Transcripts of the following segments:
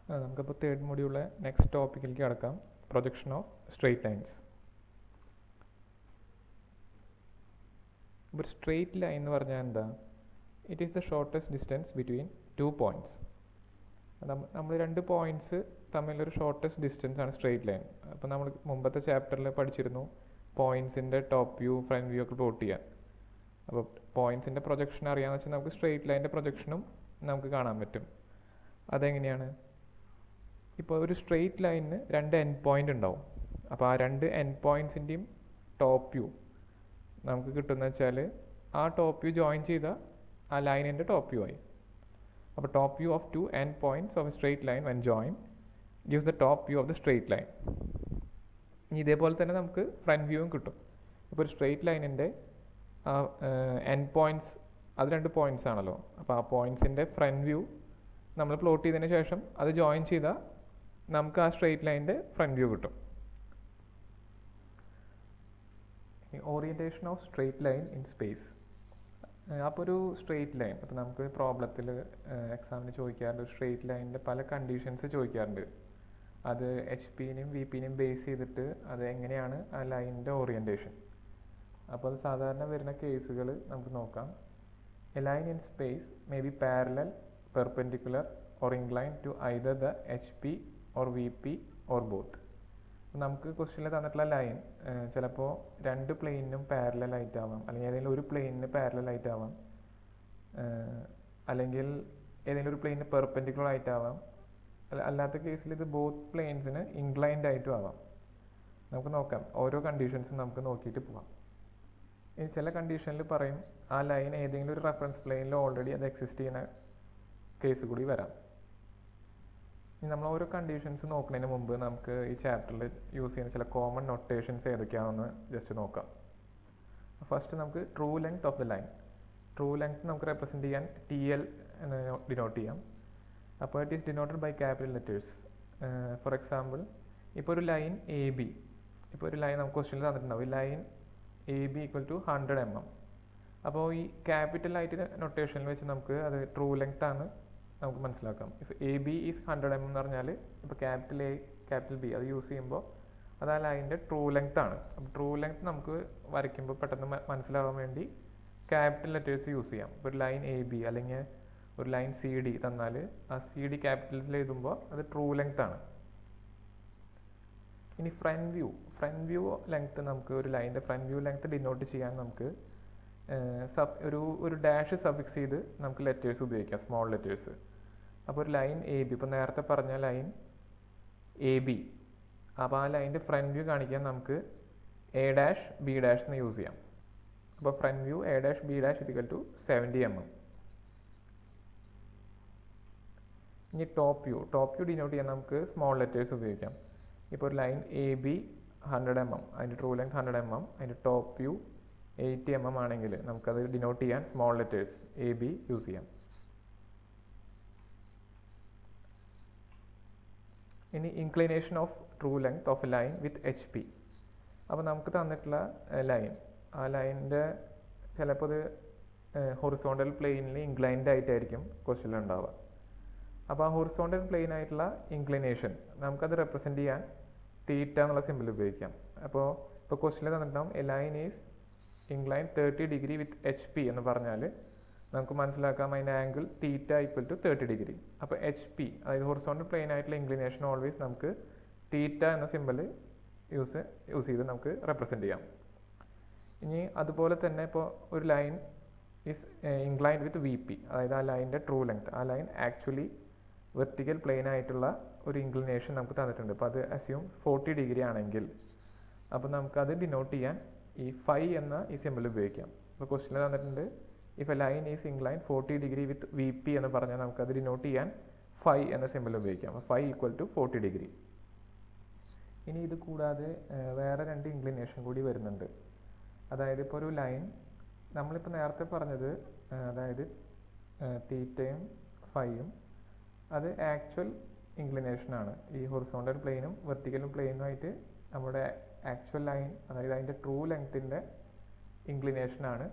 നമുക്കിപ്പോൾ third മൊഡ്യൂളിലെ next ടോപ്പിക്കിലേക്ക് കടക്കാം. Projection of straight lines. ഒരു സ്ട്രെയിറ്റ് ലൈൻ എന്ന് പറഞ്ഞാൽ എന്താ? It is the shortest distance between 2 points. നമ്മൾ 2 പോയിൻറ്റ്സ് തമ്മിലൊരു ഷോർട്ടസ്റ്റ് ഡിസ്റ്റൻസ് ആണ് സ്ട്രെയിറ്റ് ലൈൻ. അപ്പോൾ നമ്മൾ മുമ്പത്തെ ചാപ്റ്ററിൽ പഠിച്ചിരുന്നു പോയിൻറ്റ്സിൻ്റെ ടോപ്പ് വ്യൂ, ഫ്രണ്ട് വ്യൂ ഒക്കെ പ്ലോട്ട് ചെയ്യാൻ. അപ്പോൾ പോയിൻറ്റ്സിൻ്റെ പ്രൊജക്ഷൻ അറിയാമെന്ന് വെച്ചാൽ നമുക്ക് സ്ട്രെയിറ്റ് ലൈൻ്റെ പ്രൊജക്ഷനും നമുക്ക് കാണാൻ പറ്റും. അതെങ്ങനെയാണ്? ഇപ്പോൾ ഒരു സ്ട്രെയിറ്റ് ലൈനിന് 2 എൻഡ് പോയിൻ്റ് ഉണ്ടാവും. അപ്പോൾ ആ 2 എൻഡ് പോയിൻറ്റ്സിൻ്റെയും ടോപ്പ് വ്യൂ നമുക്ക് കിട്ടുന്ന വെച്ചാൽ ആ ടോപ്പ് വ്യൂ ജോയിൻ ചെയ്ത ആ ലൈനിൻ്റെ ടോപ്പ് വ്യൂ ആയി. അപ്പോൾ top view of 2 end points of A straight line when join gives the top view of the straight line. ഇനി ഇതേപോലെ തന്നെ നമുക്ക് ഫ്രണ്ട് വ്യൂവും കിട്ടും. ഇപ്പോൾ ഒരു സ്ട്രെയിറ്റ് ലൈനിൻ്റെ എൻഡ് പോയിൻറ്റ്സ് അത് 2 പോയിൻറ്റ്സ് ആണല്ലോ. അപ്പോൾ ആ പോയിൻറ്റ്സിൻ്റെ ഫ്രണ്ട് വ്യൂ നമ്മൾ പ്ലോട്ട് ചെയ്തതിന് ശേഷം അത് ജോയിൻ ചെയ്താൽ നമുക്ക് ആ സ്ട്രെയിറ്റ് ലൈനിൻ്റെ ഫ്രണ്ട് വ്യൂ കിട്ടും. Orientation of straight line in space. അപ്പോൾ ഒരു സ്ട്രെയിറ്റ് ലൈൻ, അപ്പോൾ നമുക്ക് പ്രോബ്ലത്തിൽ എക്സാമിന് ചോദിക്കാറുണ്ട്, ഒരു സ്ട്രെയിറ്റ് ലൈനിൻ്റെ പല കണ്ടീഷൻസ് ചോദിക്കാറുണ്ട്. അത് എച്ച് പിനെയും വി പിനെയും ബേസ് ചെയ്തിട്ട് അത് എങ്ങനെയാണ് ആ ലൈനിൻ്റെ ഓറിയൻറ്റേഷൻ. അപ്പോൾ അത് സാധാരണ വരുന്ന കേസുകൾ നമുക്ക് നോക്കാം. A line in space may be parallel, perpendicular or incline to either the H P or V P or both. നമുക്ക് ക്വസ്റ്റ്യനിൽ തന്നിട്ടുള്ള ലൈൻ ചിലപ്പോൾ 2 പ്ലെയിനിനും പാരലൽ ആയിട്ടാവാം, അല്ലെങ്കിൽ ഏതെങ്കിലും ഒരു പ്ലെയിനിന് പാരലൽ ആയിട്ടാവാം, അല്ലെങ്കിൽ ഏതെങ്കിലും ഒരു പ്ലെയിനിന് പെർപെൻഡിക്കുലർ ആയിട്ടാവാം. അല്ലാത്ത കേസിൽ ഇത് ബോത്ത് പ്ലെയിൻസിന് ഇൻക്ലൈൻഡ് ആയിട്ടും ആവാം. നമുക്ക് നോക്കാം, ഓരോ കണ്ടീഷൻസും നമുക്ക് നോക്കിയിട്ട് പോവാം. ഇനി ചില കണ്ടീഷനിൽ പറയും ആ ലൈൻ ഏതെങ്കിലും ഒരു റെഫറൻസ് പ്ലെയിനിൽ ഓൾറെഡി അത് എക്സിസ്റ്റ് ചെയ്യുന്ന കേസ് കൂടി വരാം. ഇനി നമ്മൾ ഓരോ കണ്ടീഷൻസ് നോക്കുന്നതിന് മുമ്പ് നമുക്ക് ഈ ചാപ്റ്ററിൽ യൂസ് ചെയ്യുന്ന ചില കോമൺ നൊട്ടേഷൻസ് ഏതൊക്കെയാണെന്ന് ജസ്റ്റ് നോക്കാം. ഫസ്റ്റ് നമുക്ക് true length of the line. True length നമുക്ക് റെപ്രസെൻറ്റ് ചെയ്യാൻ TL എന്ന് ഡിനോട്ട് ചെയ്യാം. അപ്പോൾ it is denoted by capital letters. For example, ഇപ്പോൾ ഒരു ലൈൻ AB, ഇപ്പോൾ ഒരു ലൈൻ നമുക്ക് ക്വസ്റ്റ്യനിൽ തന്നിട്ടുണ്ടാവും, ഈ ലൈൻ AB = 100 mm. അപ്പോൾ ഈ ക്യാപിറ്റൽ ആയിട്ട് നൊട്ടേഷനിൽ വെച്ച് നമുക്ക് അത് ട്രൂ ലെങ്ത് ആണ് നമുക്ക് മനസ്സിലാക്കാം. ഇഫ് AB ഈസ് 100 mm എന്ന് പറഞ്ഞാൽ ഇപ്പോൾ ക്യാപിറ്റൽ A, ക്യാപിറ്റൽ B അത് യൂസ് ചെയ്യുമ്പോൾ അത് ആ ലൈനിൻ്റെ ട്രൂ ലെങ്ത് ആണ്. അപ്പോൾ ട്രൂ ലെങ്ത് നമുക്ക് വരയ്ക്കുമ്പോൾ പെട്ടെന്ന് മനസ്സിലാവാൻ വേണ്ടി ക്യാപിറ്റൽ ലെറ്റേഴ്സ് യൂസ് ചെയ്യാം. ഇപ്പോൾ ഒരു ലൈൻ AB അല്ലെങ്കിൽ ഒരു ലൈൻ CD തന്നാൽ ആ CD ക്യാപിറ്റൽസിൽ എഴുതുമ്പോൾ അത് ട്രൂ ലെങ്ത് ആണ്. ഇനി ഫ്രണ്ട് വ്യൂ ലെങ്ത്, നമുക്ക് ഒരു ലൈനിൻ്റെ ഫ്രണ്ട് വ്യൂ ലെങ്ത് ഡിനോട്ട് ചെയ്യാൻ നമുക്ക് ഒരു ഡാഷ് സഫിക്സ് ചെയ്ത് നമുക്ക് ലെറ്റേഴ്സ് ഉപയോഗിക്കാം, സ്മോൾ ലെറ്റേഴ്സ്. അപ്പോൾ ഒരു ലൈൻ AB, ഇപ്പോൾ നേരത്തെ പറഞ്ഞ ലൈൻ AB, അപ്പോൾ ആ ലൈനിൻ്റെ ഫ്രണ്ട് വ്യൂ കാണിക്കാൻ നമുക്ക് A', B' എന്ന് യൂസ് ചെയ്യാം. അപ്പോൾ front view A', B' = 70 mm. ഇനി ടോപ്പ് വ്യൂ ഡിനോട്ട് ചെയ്യാൻ നമുക്ക് സ്മോൾ ലെറ്റേഴ്സ് ഉപയോഗിക്കാം. ഇപ്പോൾ ഒരു ലൈൻ AB 100 mm, അതിൻ്റെ ട്രൂ ലെങ്ത് 100 mm, അതിൻ്റെ ടോപ്പ് വ്യൂ 80 mm ആണെങ്കിൽ നമുക്കത് ഡിനോട്ട് ചെയ്യാൻ സ്മോൾ ലെറ്റേഴ്സ് AB യൂസ് ചെയ്യാം. ഇനി inclination of true length of A line with HP. അപ്പോൾ നമുക്ക് തന്നിട്ടുള്ള ലൈൻ, ആ ലൈനിൻ്റെ ചിലപ്പോൾ ഇത് ഹൊറിസോണ്ടൽ പ്ലെയിനിൽ ഇൻക്ലൈൻഡ് ആയിട്ടായിരിക്കും ക്വസ്റ്റ്യനിൽ ഉണ്ടാവുക. അപ്പോൾ ആ ഹൊറിസോണ്ടൽ പ്ലെയിൻ ആയിട്ടുള്ള ഇൻക്ലിനേഷൻ നമുക്കത് റെപ്രസെൻറ്റ് ചെയ്യാൻ തീറ്റ എന്നുള്ള സിമ്പിൾ ഉപയോഗിക്കാം. അപ്പോൾ ക്വസ്റ്റ്യനിൽ തന്നിട്ടുണ്ടാവും a line is incline 30 degree with HP എന്ന് പറഞ്ഞാൽ നമുക്ക് മനസ്സിലാക്കാം അതിൻ്റെ ആംഗിൾ തീറ്റ = 30 degree. അപ്പോൾ HP, അതായത് ഹൊറിസോണ്ടൽ പ്ലെയിൻ ആയിട്ടുള്ള ഇൻക്ലിനേഷൻ ഓൾവേസ് നമുക്ക് തീറ്റ എന്ന സിമ്പിൾ യൂസ് ചെയ്ത് നമുക്ക് റെപ്രസെൻറ്റ് ചെയ്യാം. ഇനി അതുപോലെ തന്നെ ഇപ്പോൾ ഒരു line is inclined with VP, അതായത് ആ ലൈനിൻ്റെ ട്രൂ ലെങ്ത്, ആ ലൈൻ ആക്ച്വലി വെർട്ടിക്കൽ പ്ലെയിൻ ആയിട്ടുള്ള ഒരു ഇൻക്ലിനേഷൻ നമുക്ക് തന്നിട്ടുണ്ട്. അപ്പോൾ അത് അസ്യൂം 40 degree ആണെങ്കിൽ അപ്പോൾ നമുക്കത് ഡിനോട്ട് ചെയ്യാൻ ഈ ഫൈ എന്ന ഈ സിമ്പിൾ ഉപയോഗിക്കാം. ഇപ്പോൾ ക്വസ്റ്റ്യനിൽ തന്നിട്ടുണ്ട് if a line is incline 40 degree with VP എന്ന് പറഞ്ഞാൽ നമുക്കത് ഡിനോട്ട് ചെയ്യാൻ ഫൈ എന്ന സിമ്പിൾ ഉപയോഗിക്കാം. അപ്പോൾ ഫൈ = 40 degree. ഇനി ഇത് കൂടാതെ വേറെ 2 ഇൻക്ലിനേഷൻ കൂടി വരുന്നുണ്ട്. അതായത് ഇപ്പോൾ ഒരു ലൈൻ നമ്മളിപ്പോൾ നേരത്തെ പറഞ്ഞത്, അതായത് തീറ്റയും ഫൈയും അത് ആക്ച്വൽ ഇൻക്ലിനേഷനാണ്. ഈ ഹൊറിസോണ്ടൽ പ്ലെയിനും വെർട്ടിക്കലും പ്ലെയിനുമായിട്ട് നമ്മുടെ ആക്ച്വൽ ലൈൻ, അതായത് അതിൻ്റെ ട്രൂ ലെങ്ത്തിൻ്റെ ഇൻക്ലിനേഷനാണ്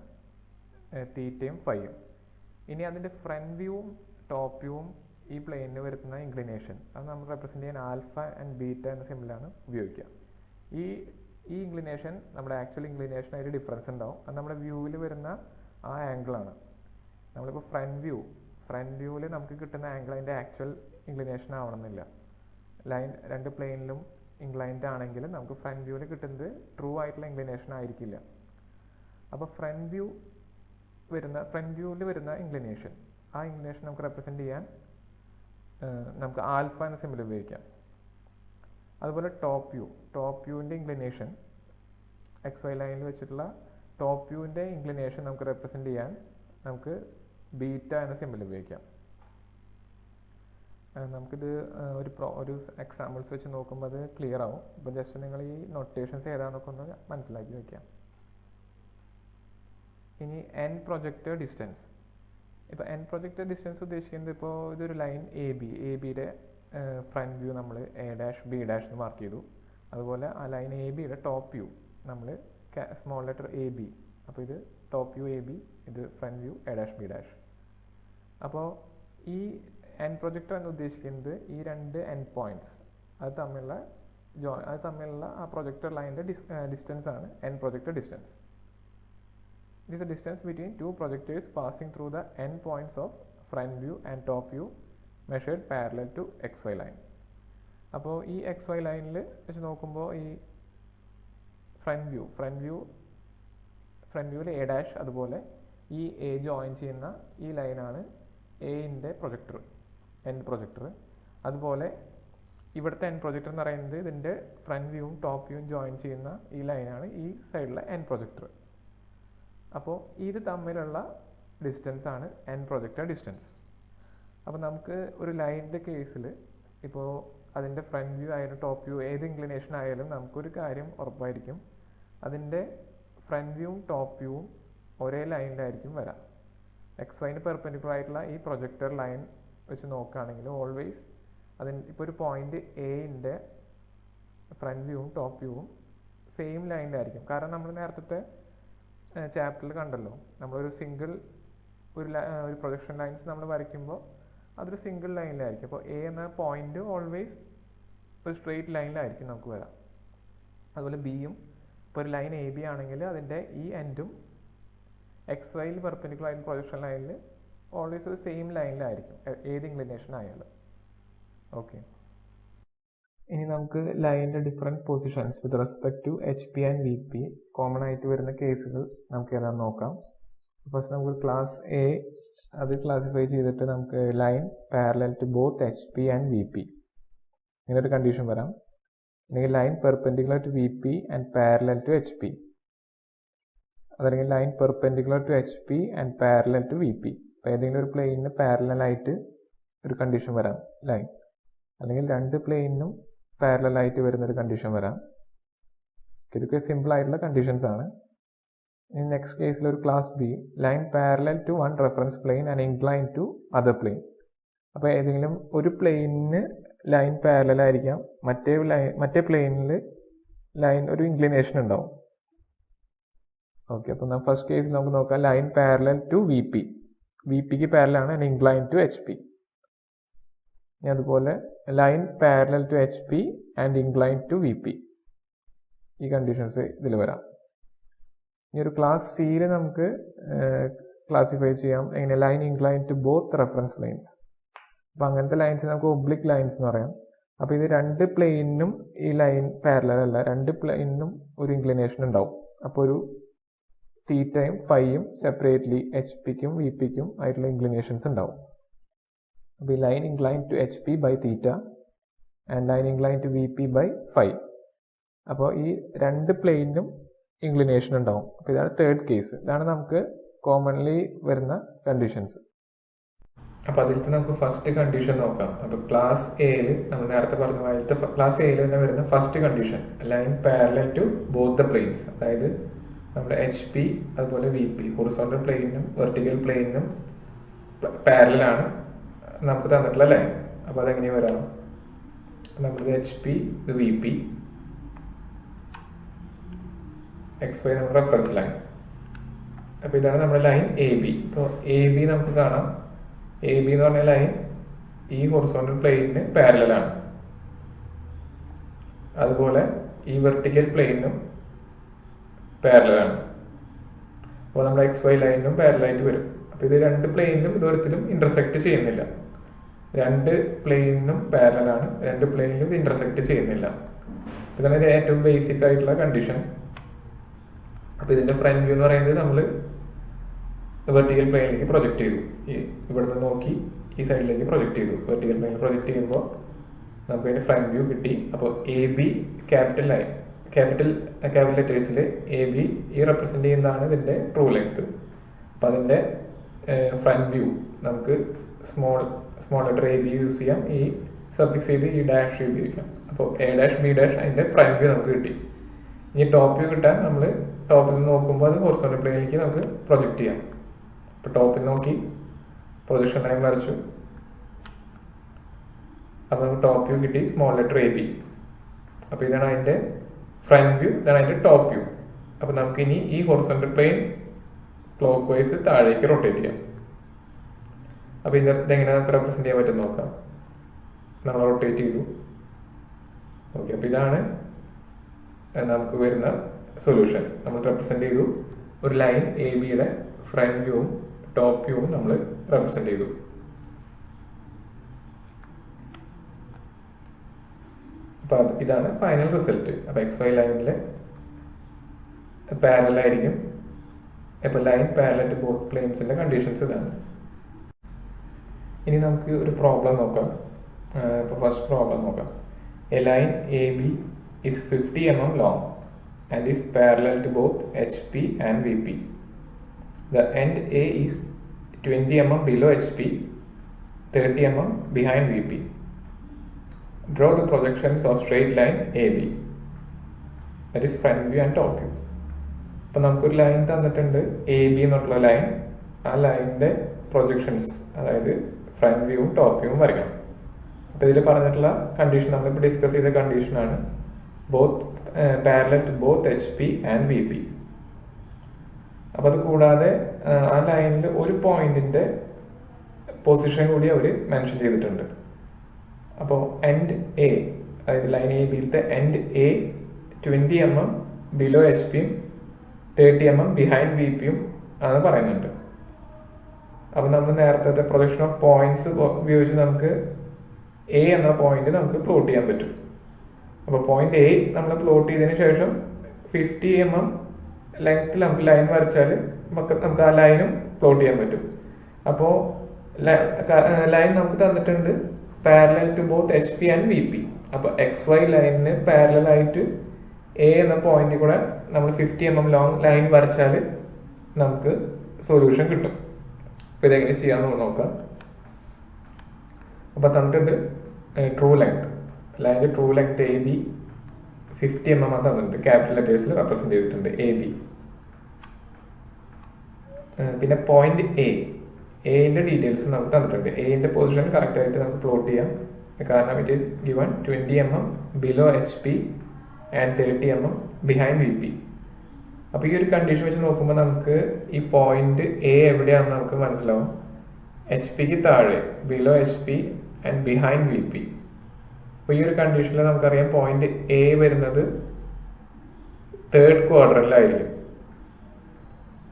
തീറ്റയും ഫൈയും. ഇനി അതിൻ്റെ ഫ്രണ്ട് വ്യൂവും ടോപ്പ് വ്യൂവും ഈ പ്ലെയിനിന് വരുന്ന ഇൻക്ലിനേഷൻ അത് നമ്മൾ റെപ്രസെൻറ്റ് ചെയ്യാൻ ആൽഫ ആൻഡ് ബീറ്റ എന്ന സിമ്പിളാണ് ഉപയോഗിക്കുക. ഈ ഇൻക്ലിനേഷൻ നമ്മുടെ ആക്ച്വൽ ഇൻക്ലിനേഷനായിട്ട് ഡിഫറൻസ് ഉണ്ടാവും. അത് നമ്മുടെ വ്യൂവിൽ വരുന്ന ആ ആംഗിളാണ്. നമ്മളിപ്പോൾ ഫ്രണ്ട് വ്യൂവിൽ നമുക്ക് കിട്ടുന്ന ആംഗിൾ അതിൻ്റെ ആക്ച്വൽ ഇൻക്ലിനേഷൻ ആവണമെന്നില്ല. ലൈൻ രണ്ട് പ്ലെയിനിലും ഇൻക്ലൈൻഡ് ആണെങ്കിൽ നമുക്ക് ഫ്രണ്ട് വ്യൂവിൽ കിട്ടുന്നത് ട്രൂ ആയിട്ടുള്ള ഇൻക്ലിനേഷൻ ആയിരിക്കില്ല. അപ്പോൾ ഫ്രണ്ട് വ്യൂവിൽ വരുന്ന ഇൻക്ലിനേഷൻ, ആ ഇൻക്ലിനേഷൻ നമുക്ക് റെപ്രസെൻറ്റ് ചെയ്യാൻ നമുക്ക് ആൽഫ എന്ന സിമ്പിൾ ഉപയോഗിക്കാം. അതുപോലെ ടോപ്പ് വ്യൂവിൻ്റെ ഇൻക്ലിനേഷൻ, XY ലൈനിൽ വെച്ചിട്ടുള്ള ടോപ്പ് വ്യൂവിൻ്റെ ഇൻക്ലിനേഷൻ നമുക്ക് റെപ്രസെൻറ്റ് ചെയ്യാൻ നമുക്ക് ബീറ്റ എന്ന സിമ്പിൾ ഉപയോഗിക്കാം. നമുക്കിത് ഒരു എക്സാമ്പിൾസ് വെച്ച് നോക്കുമ്പോൾ അത് ക്ലിയർ ആവും. ഇപ്പോൾ ജസ്റ്റ് നിങ്ങൾ ഈ നൊട്ടേഷൻസ് ഏതാണെന്നൊക്കെ ഒന്ന് മനസ്സിലാക്കി വയ്ക്കാം. ഇനി എൻ പ്രൊജക്റ്റർ ഡിസ്റ്റൻസ്. ഇപ്പോൾ എൻ പ്രൊജക്റ്റർ ഡിസ്റ്റൻസ് ഉദ്ദേശിക്കുന്നത് ഇപ്പോൾ ഇതൊരു ലൈൻ എ ബിയുടെ ഫ്രണ്ട് വ്യൂ നമ്മൾ A' B' എന്ന് മാർക്ക് ചെയ്തു. അതുപോലെ ആ ലൈൻ എ ബിയുടെ ടോപ്പ് വ്യൂ നമ്മൾ സ്മോൾ ലെറ്റർ AB. അപ്പോൾ ഇത് ടോപ്പ് വ്യൂ AB, ഇത് ഫ്രണ്ട് വ്യൂ A' B'. അപ്പോൾ ഈ എൻ പ്രൊജക്റ്റർ എന്ന് ഉദ്ദേശിക്കുന്നത് ഈ രണ്ട് എൻ പോയിന്റ്സ് അത് തമ്മിലുള്ള ആ പ്രൊജക്റ്റർ ലൈനിൻ്റെ ഡിസ്റ്റൻസ് ആണ് N projector distance. It is the distance between two projectors passing through the end points of front view and top view measured parallel to XY line. അപ്പോൾ ഈ XY ലൈനിൽ വെച്ച് നോക്കുമ്പോൾ ഈ ഫ്രണ്ട് വ്യൂവിൽ A' അതുപോലെ ഈ A ജോയിൻ ചെയ്യുന്ന ഈ ലൈനാണ് എൻ്റെ എൻഡ് പ്രൊജക്ടർ. അതുപോലെ ഇവിടുത്തെ എൻഡ് പ്രൊജക്ടർ എന്ന് പറയുന്നത് ഇതിൻ്റെ ഫ്രണ്ട് വ്യൂവും ടോപ്പ് വ്യൂവും ജോയിൻ ചെയ്യുന്ന ഈ ലൈനാണ് ഈ സൈഡിലെ എൻഡ് പ്രൊജക്ടർ. അപ്പോൾ ഇത് തമ്മിലുള്ള ഡിസ്റ്റൻസ് ആണ് എൻ പ്രൊജക്റ്റർ ഡിസ്റ്റൻസ്. അപ്പോൾ നമുക്ക് ഒരു ലൈനിൻ്റെ കേസിൽ ഇപ്പോൾ അതിൻ്റെ ഫ്രണ്ട് വ്യൂ ആയാലും ടോപ്പ് വ്യൂ ഏത് ഇൻക്ലിനേഷൻ ആയാലും നമുക്കൊരു കാര്യം ഉറപ്പായിരിക്കും, അതിൻ്റെ ഫ്രണ്ട് വ്യൂവും ടോപ്പ് വ്യൂവും ഒരേ ലൈനിലായിരിക്കും വരാം. XYന് പെർപെൻഡിക്കുലർ ആയിട്ടുള്ള ഈ പ്രൊജക്ടർ ലൈൻ വെച്ച് നോക്കുകയാണെങ്കിൽ ഓൾവേസ് ഇപ്പോൾ ഒരു പോയിന്റ് എൻ്റെ ഫ്രണ്ട് വ്യൂവും ടോപ്പ് വ്യൂവും സെയിം ലൈനിലായിരിക്കും. കാരണം നമ്മൾ നേരത്തെ ചാപ്റ്ററിൽ കണ്ടല്ലോ, നമ്മളൊരു ഒരു പ്രൊജക്ഷൻ ലൈൻസ് നമ്മൾ വരയ്ക്കുമ്പോൾ അതൊരു സിംഗിൾ ലൈനിലായിരിക്കും. അപ്പോൾ A എന്ന പോയിന്റ് ഓൾവേസ് ഒരു സ്ട്രെയിറ്റ് ലൈനിലായിരിക്കും നമുക്ക് വരാം. അതുപോലെ ബിയും ഇപ്പോൾ ഒരു ലൈൻ AB ആണെങ്കിൽ അതിൻ്റെ ഈ എൻഡും XYയിൽ പെർപെൻഡിക്കുലർ ആയിട്ടുള്ള പ്രൊജക്ഷൻ ലൈനിൽ ഓൾവേസ് ഒരു സെയിം ലൈനിലായിരിക്കും ഏത് ഇൻക്ലിനേഷൻ ആയാലും. ഓക്കെ, ഇനി നമുക്ക് ലൈനിൻ്റെ different positions with respect to HP and VP common ആയിട്ട് വരുന്ന കേസുകൾ നമുക്ക് ഏതാണെന്ന് നോക്കാം. ഫസ്റ്റ് നമുക്ക് ക്ലാസ് A അത് ക്ലാസിഫൈ ചെയ്തിട്ട് നമുക്ക് line parallel to both HP and VP ഇങ്ങനൊരു കണ്ടീഷൻ വരാം. അല്ലെങ്കിൽ line perpendicular to VP and parallel to HP, അതല്ലെങ്കിൽ line perpendicular to HP and parallel to VP. അപ്പോൾ ഏതെങ്കിലും ഒരു പ്ലെയിനിന് പാരലൽ ആയിട്ട് ഒരു കണ്ടീഷൻ വരാം ലൈൻ, അല്ലെങ്കിൽ രണ്ട് പ്ലെയിനിനും പാരലൽ ആയിട്ട് വരുന്നൊരു കണ്ടീഷൻ വരാം. ഇതൊക്കെ സിമ്പിൾ ആയിട്ടുള്ള കണ്ടീഷൻസ് ആണ്. ഇനി നെക്സ്റ്റ് കേസിൽ ഒരു class B line parallel to one reference plane and incline to other plane. അപ്പോൾ ഏതെങ്കിലും ഒരു പ്ലെയിനിന് ലൈൻ പാരലൽ ആയിരിക്കാം, മറ്റേ പ്ലെയിനിൽ ലൈൻ ഒരു ഇൻക്ലിനേഷൻ ഉണ്ടാവും. ഓക്കെ, അപ്പോൾ ഫസ്റ്റ് കേസിൽ നമുക്ക് നോക്കാം ലൈൻ പാരലൽ ടു VPക്ക് പാരലാണ് ആൻഡ് ഇൻക്ലൈൻ ടു HP. ഇനി അതുപോലെ line parallel to HP and incline to VP, ഈ കണ്ടീഷൻസ് ഇതിൽ വരാം. ഇനി ഒരു ക്ലാസ് സിയിൽ നമുക്ക് ക്ലാസിഫൈ ചെയ്യാം എങ്ങനെ line incline to both reference planes. അപ്പോൾ അങ്ങനത്തെ ലൈൻസ് നമുക്ക് ഒബ്ലിക് ലൈൻസ് എന്ന് പറയാം. അപ്പോൾ ഇത് രണ്ട് പ്ലെയിനിനും ഈ ലൈൻ പാരലൽ അല്ല, രണ്ട് പ്ലെയിനിനും ഒരു ഇൻക്ലിനേഷൻ ഉണ്ടാവും. അപ്പോൾ ഒരു തീറ്റയും ഫൈയും സെപ്പറേറ്റ്ലി HPക്കും VPക്കും ആയിട്ടുള്ള ഇൻക്ലിനേഷൻസ് ഉണ്ടാവും. അപ്പോൾ ഈ line incline to HP by theta and line incline to VP by phi. അപ്പോൾ ഈ രണ്ട് പ്ലെയിനിനും ഇൻക്ലിനേഷൻ ഉണ്ടാവും. അപ്പോൾ ഇതാണ് തേർഡ് കേസ്. ഇതാണ് നമുക്ക് കോമൺലി വരുന്ന കണ്ടീഷൻസ്. അപ്പോൾ അതിലത്തെ നമുക്ക് ഫസ്റ്റ് കണ്ടീഷൻ നോക്കാം. അപ്പോൾ ക്ലാസ് എയിൽ നമ്മൾ നേരത്തെ പറഞ്ഞ പോലത്തെ ക്ലാസ് എയിൽ തന്നെ വരുന്ന first condition line parallel to both the planes, അതായത് നമ്മുടെ HP അതുപോലെ VP ഹൊറിസോണ്ടൽ പ്ലെയിനും വെർട്ടിക്കൽ പ്ലെയിനും പാരലാണ് നമുക്ക് തന്നിട്ടുള്ള ലൈൻ. അപ്പോൾ അതെങ്ങനെ വരാം, നമ്മുടെ HP ഇത് VP, XY നമ്മുടെ റെഫറൻസ് ലൈൻ. അപ്പോൾ ഇതാണ് നമ്മുടെ ലൈൻ AB. ഇപ്പോൾ AB നമുക്ക് കാണാം, AB എന്ന് പറഞ്ഞ ലൈൻ ഈ ഹൊറിസോണ്ടൽ പ്ലെയിനിന് പാരലലാണ്. അതുപോലെ ഈ വെർട്ടിക്കൽ പ്ലെയിനും പാരലലാണ്. അപ്പോൾ നമ്മുടെ XY ലൈനിനും പാരലായിട്ട് വരും. അപ്പോൾ ഇത് രണ്ട് പ്ലെയിനിലും ഇതൊരിക്കലും ഇന്റർസെക്ട് ചെയ്യുന്നില്ല. രണ്ട് പ്ലെയിനിനും പാരലാണ്, രണ്ട് പ്ലെയിനിലും ഇന്റർസെക്ട് ചെയ്യുന്നില്ല. ഇതാണ് ഏറ്റവും ബേസിക് ആയിട്ടുള്ള കണ്ടീഷൻ. അപ്പോൾ ഇതിന്റെ ഫ്രണ്ട് വ്യൂ എന്ന് പറയുന്നത് നമ്മൾ വെർട്ടിക്കൽ പ്ലെയിനിലേക്ക് പ്രൊജക്ട് ചെയ്തു. ഇവിടുന്ന് നോക്കി ഈ സൈഡിലേക്ക് പ്രൊജക്ട് ചെയ്തു. വെർട്ടിക്കൽ പ്ലെയിനിൽ പ്രൊജക്ട് ചെയ്യുമ്പോൾ നമുക്ക് അതിന്റെ ഫ്രണ്ട് വ്യൂ കിട്ടി. അപ്പോൾ AB ക്യാപിറ്റൽ ലെറ്റേഴ്സിൽ AB ഈ റെപ്രസെന്റ് ചെയ്യുന്നതാണ് ഇതിന്റെ ട്രൂ ലെങ്ത്. അപ്പോൾ അതിന്റെ ഫ്രണ്ട് വ്യൂ നമുക്ക് സ്മോൾ ലെറ്റർ AB യൂസ് ചെയ്യാം. ഈ സഫിക്സ് ചെയ്ത് ഈ ഡാഷ് ഉപയോഗിക്കാം. അപ്പോൾ A', B' അതിന്റെ ഫ്രണ്ട് വ്യൂ നമുക്ക് കിട്ടി. ഇനി ടോപ്പ് വ്യൂ കിട്ടാൻ നമ്മൾ ടോപ്പിൽ നിന്ന് നോക്കുമ്പോൾ അത് ഹൊറിസോണ്ടൽ പ്ലെയിനിലേക്ക് നമുക്ക് പ്രൊജക്ട് ചെയ്യാം. അപ്പോൾ ടോപ്പിൽ നോക്കി പ്രൊജക്ഷൻ ലൈൻ വരച്ചു. അപ്പോൾ നമുക്ക് ടോപ്പ് വ്യൂ കിട്ടി, സ്മോൾ ലെറ്റർ AB. അപ്പോൾ ഇതാണ് അതിന്റെ ഫ്രണ്ട് വ്യൂ, ഇതാണ് അതിന്റെ ടോപ്പ് വ്യൂ. അപ്പോൾ നമുക്ക് ഇനി ഈ ഹൊറിസോണ്ടൽ പ്ലെയിൻ ക്ലോക്ക് വൈസ് താഴേക്ക് റൊട്ടേറ്റ് ചെയ്യാം. അപ്പോൾ ഇതെങ്ങനെ നമുക്ക് റെപ്രസെന്റ് ചെയ്യാൻ പറ്റും നോക്കാം. നമ്മൾ റൊട്ടേറ്റ് ചെയ്തു. ഓക്കെ, അപ്പോൾ ഇതാണ് നമുക്ക് വരുന്ന സൊല്യൂഷൻ. നമ്മൾ റെപ്രസെന്റ് ചെയ്തു ഒരു ലൈൻ ABയുടെ ഫ്രണ്ട് വ്യൂവും ടോപ്പ് വ്യൂവും നമ്മൾ റെപ്രസെന്റ് ചെയ്തു. അപ്പൊ ഇതാണ് ഫൈനൽ റിസൾട്ട്. അപ്പൊ XY ലൈനിൽ പാരലൽ ആയിരിക്കും. ഇപ്പൊ ലൈൻ പാരലൽ ടു ബോത്ത് പ്ലെയിൻസിന്റെ കണ്ടീഷൻസ് ഇതാണ്. ഇനി നമുക്ക് ഒരു പ്രോബ്ലം നോക്കാം. ഇപ്പൊ ഫസ്റ്റ് പ്രോബ്ലം നോക്കാം. A line AB is 50 mm long and is parallel to both HP and VP. The end A is 20 mm below HP, 30 mm behind VP. Draw the projections of straight line AB, that is front view and top view. അപ്പോൾ നമുക്കൊരു line തന്നിട്ടുണ്ട് AB എന്നുള്ള line. ആ ലൈനിന്റെ projections, അതായത് front വ്യൂവും top വ്യൂവും വരയ്ക്കണം. അപ്പോൾ ഇതിൽ പറഞ്ഞിട്ടുള്ള കണ്ടീഷൻ നമ്മളിപ്പോൾ ഡിസ്കസ് ചെയ്ത കണ്ടീഷനാണ്. Both parallel to both HP and VP. അപ്പോൾ അത് കൂടാതെ ആ ലൈനിൽ ഒരു പോയിന്റിന്റെ പൊസിഷൻ കൂടി അവർ മെൻഷൻ ചെയ്തിട്ടുണ്ട്. അപ്പോൾ എൻഡ് A, അതായത് ലൈൻ ABയിലത്തെ എൻഡ് A 20 mm ബിലോ HPയും 30 mm ബിഹൈൻഡ് VPയും ആണ് പറയുന്നുണ്ട്. അപ്പോൾ നമ്മൾ നേരത്തെ പ്രൊജക്ഷൻ ഓഫ് പോയിന്റ്സ് ഉപയോഗിച്ച് നമുക്ക് A എന്ന പോയിന്റ് നമുക്ക് പ്ലോട്ട് ചെയ്യാൻ പറ്റും. അപ്പോൾ പോയിന്റ് A നമ്മൾ പ്ലോട്ട് ചെയ്തതിന് ശേഷം 50 mm ലെങ്ത്തിൽ നമുക്ക് ലൈൻ വരച്ചാൽ നമുക്ക് ആ ലൈനും പ്ലോട്ട് ചെയ്യാൻ പറ്റും. അപ്പോൾ ലൈൻ നമുക്ക് തന്നിട്ടുണ്ട് parallel to both HP and VP. അപ്പോൾ XY ലൈനിന് പാരലൽ ആയിട്ട് A എന്ന പോയിന്റ് കൂടെ നമ്മൾ 50 mm ലോങ് ലൈൻ വരച്ചാൽ നമുക്ക് സൊല്യൂഷൻ കിട്ടും. അപ്പോൾ ഇതെങ്ങനെ ചെയ്യാമെന്ന് നോക്കാം. അപ്പോൾ തന്നിട്ടുണ്ട് ട്രൂ ലെങ്ത്, ലൈനിന്റെ ട്രൂ ലെങ്ത് AB 50 mm തന്നിട്ടുണ്ട്. ക്യാപിറ്റൽ ലെറ്റേഴ്സിൽ റെപ്രസെന്റ് ചെയ്തിട്ടുണ്ട് AB. പിന്നെ പോയിന്റ് എന്റെ ഡീറ്റെയിൽസ് നമുക്ക് തന്നിട്ടുണ്ട്. എന്റെ പൊസിഷൻ കറക്റ്റ് ആയിട്ട് നമുക്ക് പ്ലോട്ട് ചെയ്യാം, കാരണം it is given 20 mm below HP and 30 mm behind VP. അപ്പോൾ ഈ ഒരു കണ്ടീഷൻ വെച്ച് നോക്കുമ്പോൾ നമുക്ക് ഈ പോയിന്റ് A എവിടെയാണെന്ന് നമുക്ക് മനസ്സിലാവും. HPക്ക് താഴെ, below HP and behind VP. അപ്പോൾ ഈ ഒരു കണ്ടീഷനിൽ നമുക്കറിയാം പോയിന്റ് A വരുന്നത് തേർഡ് ക്വാഡ്രന്റിലായിരിക്കും.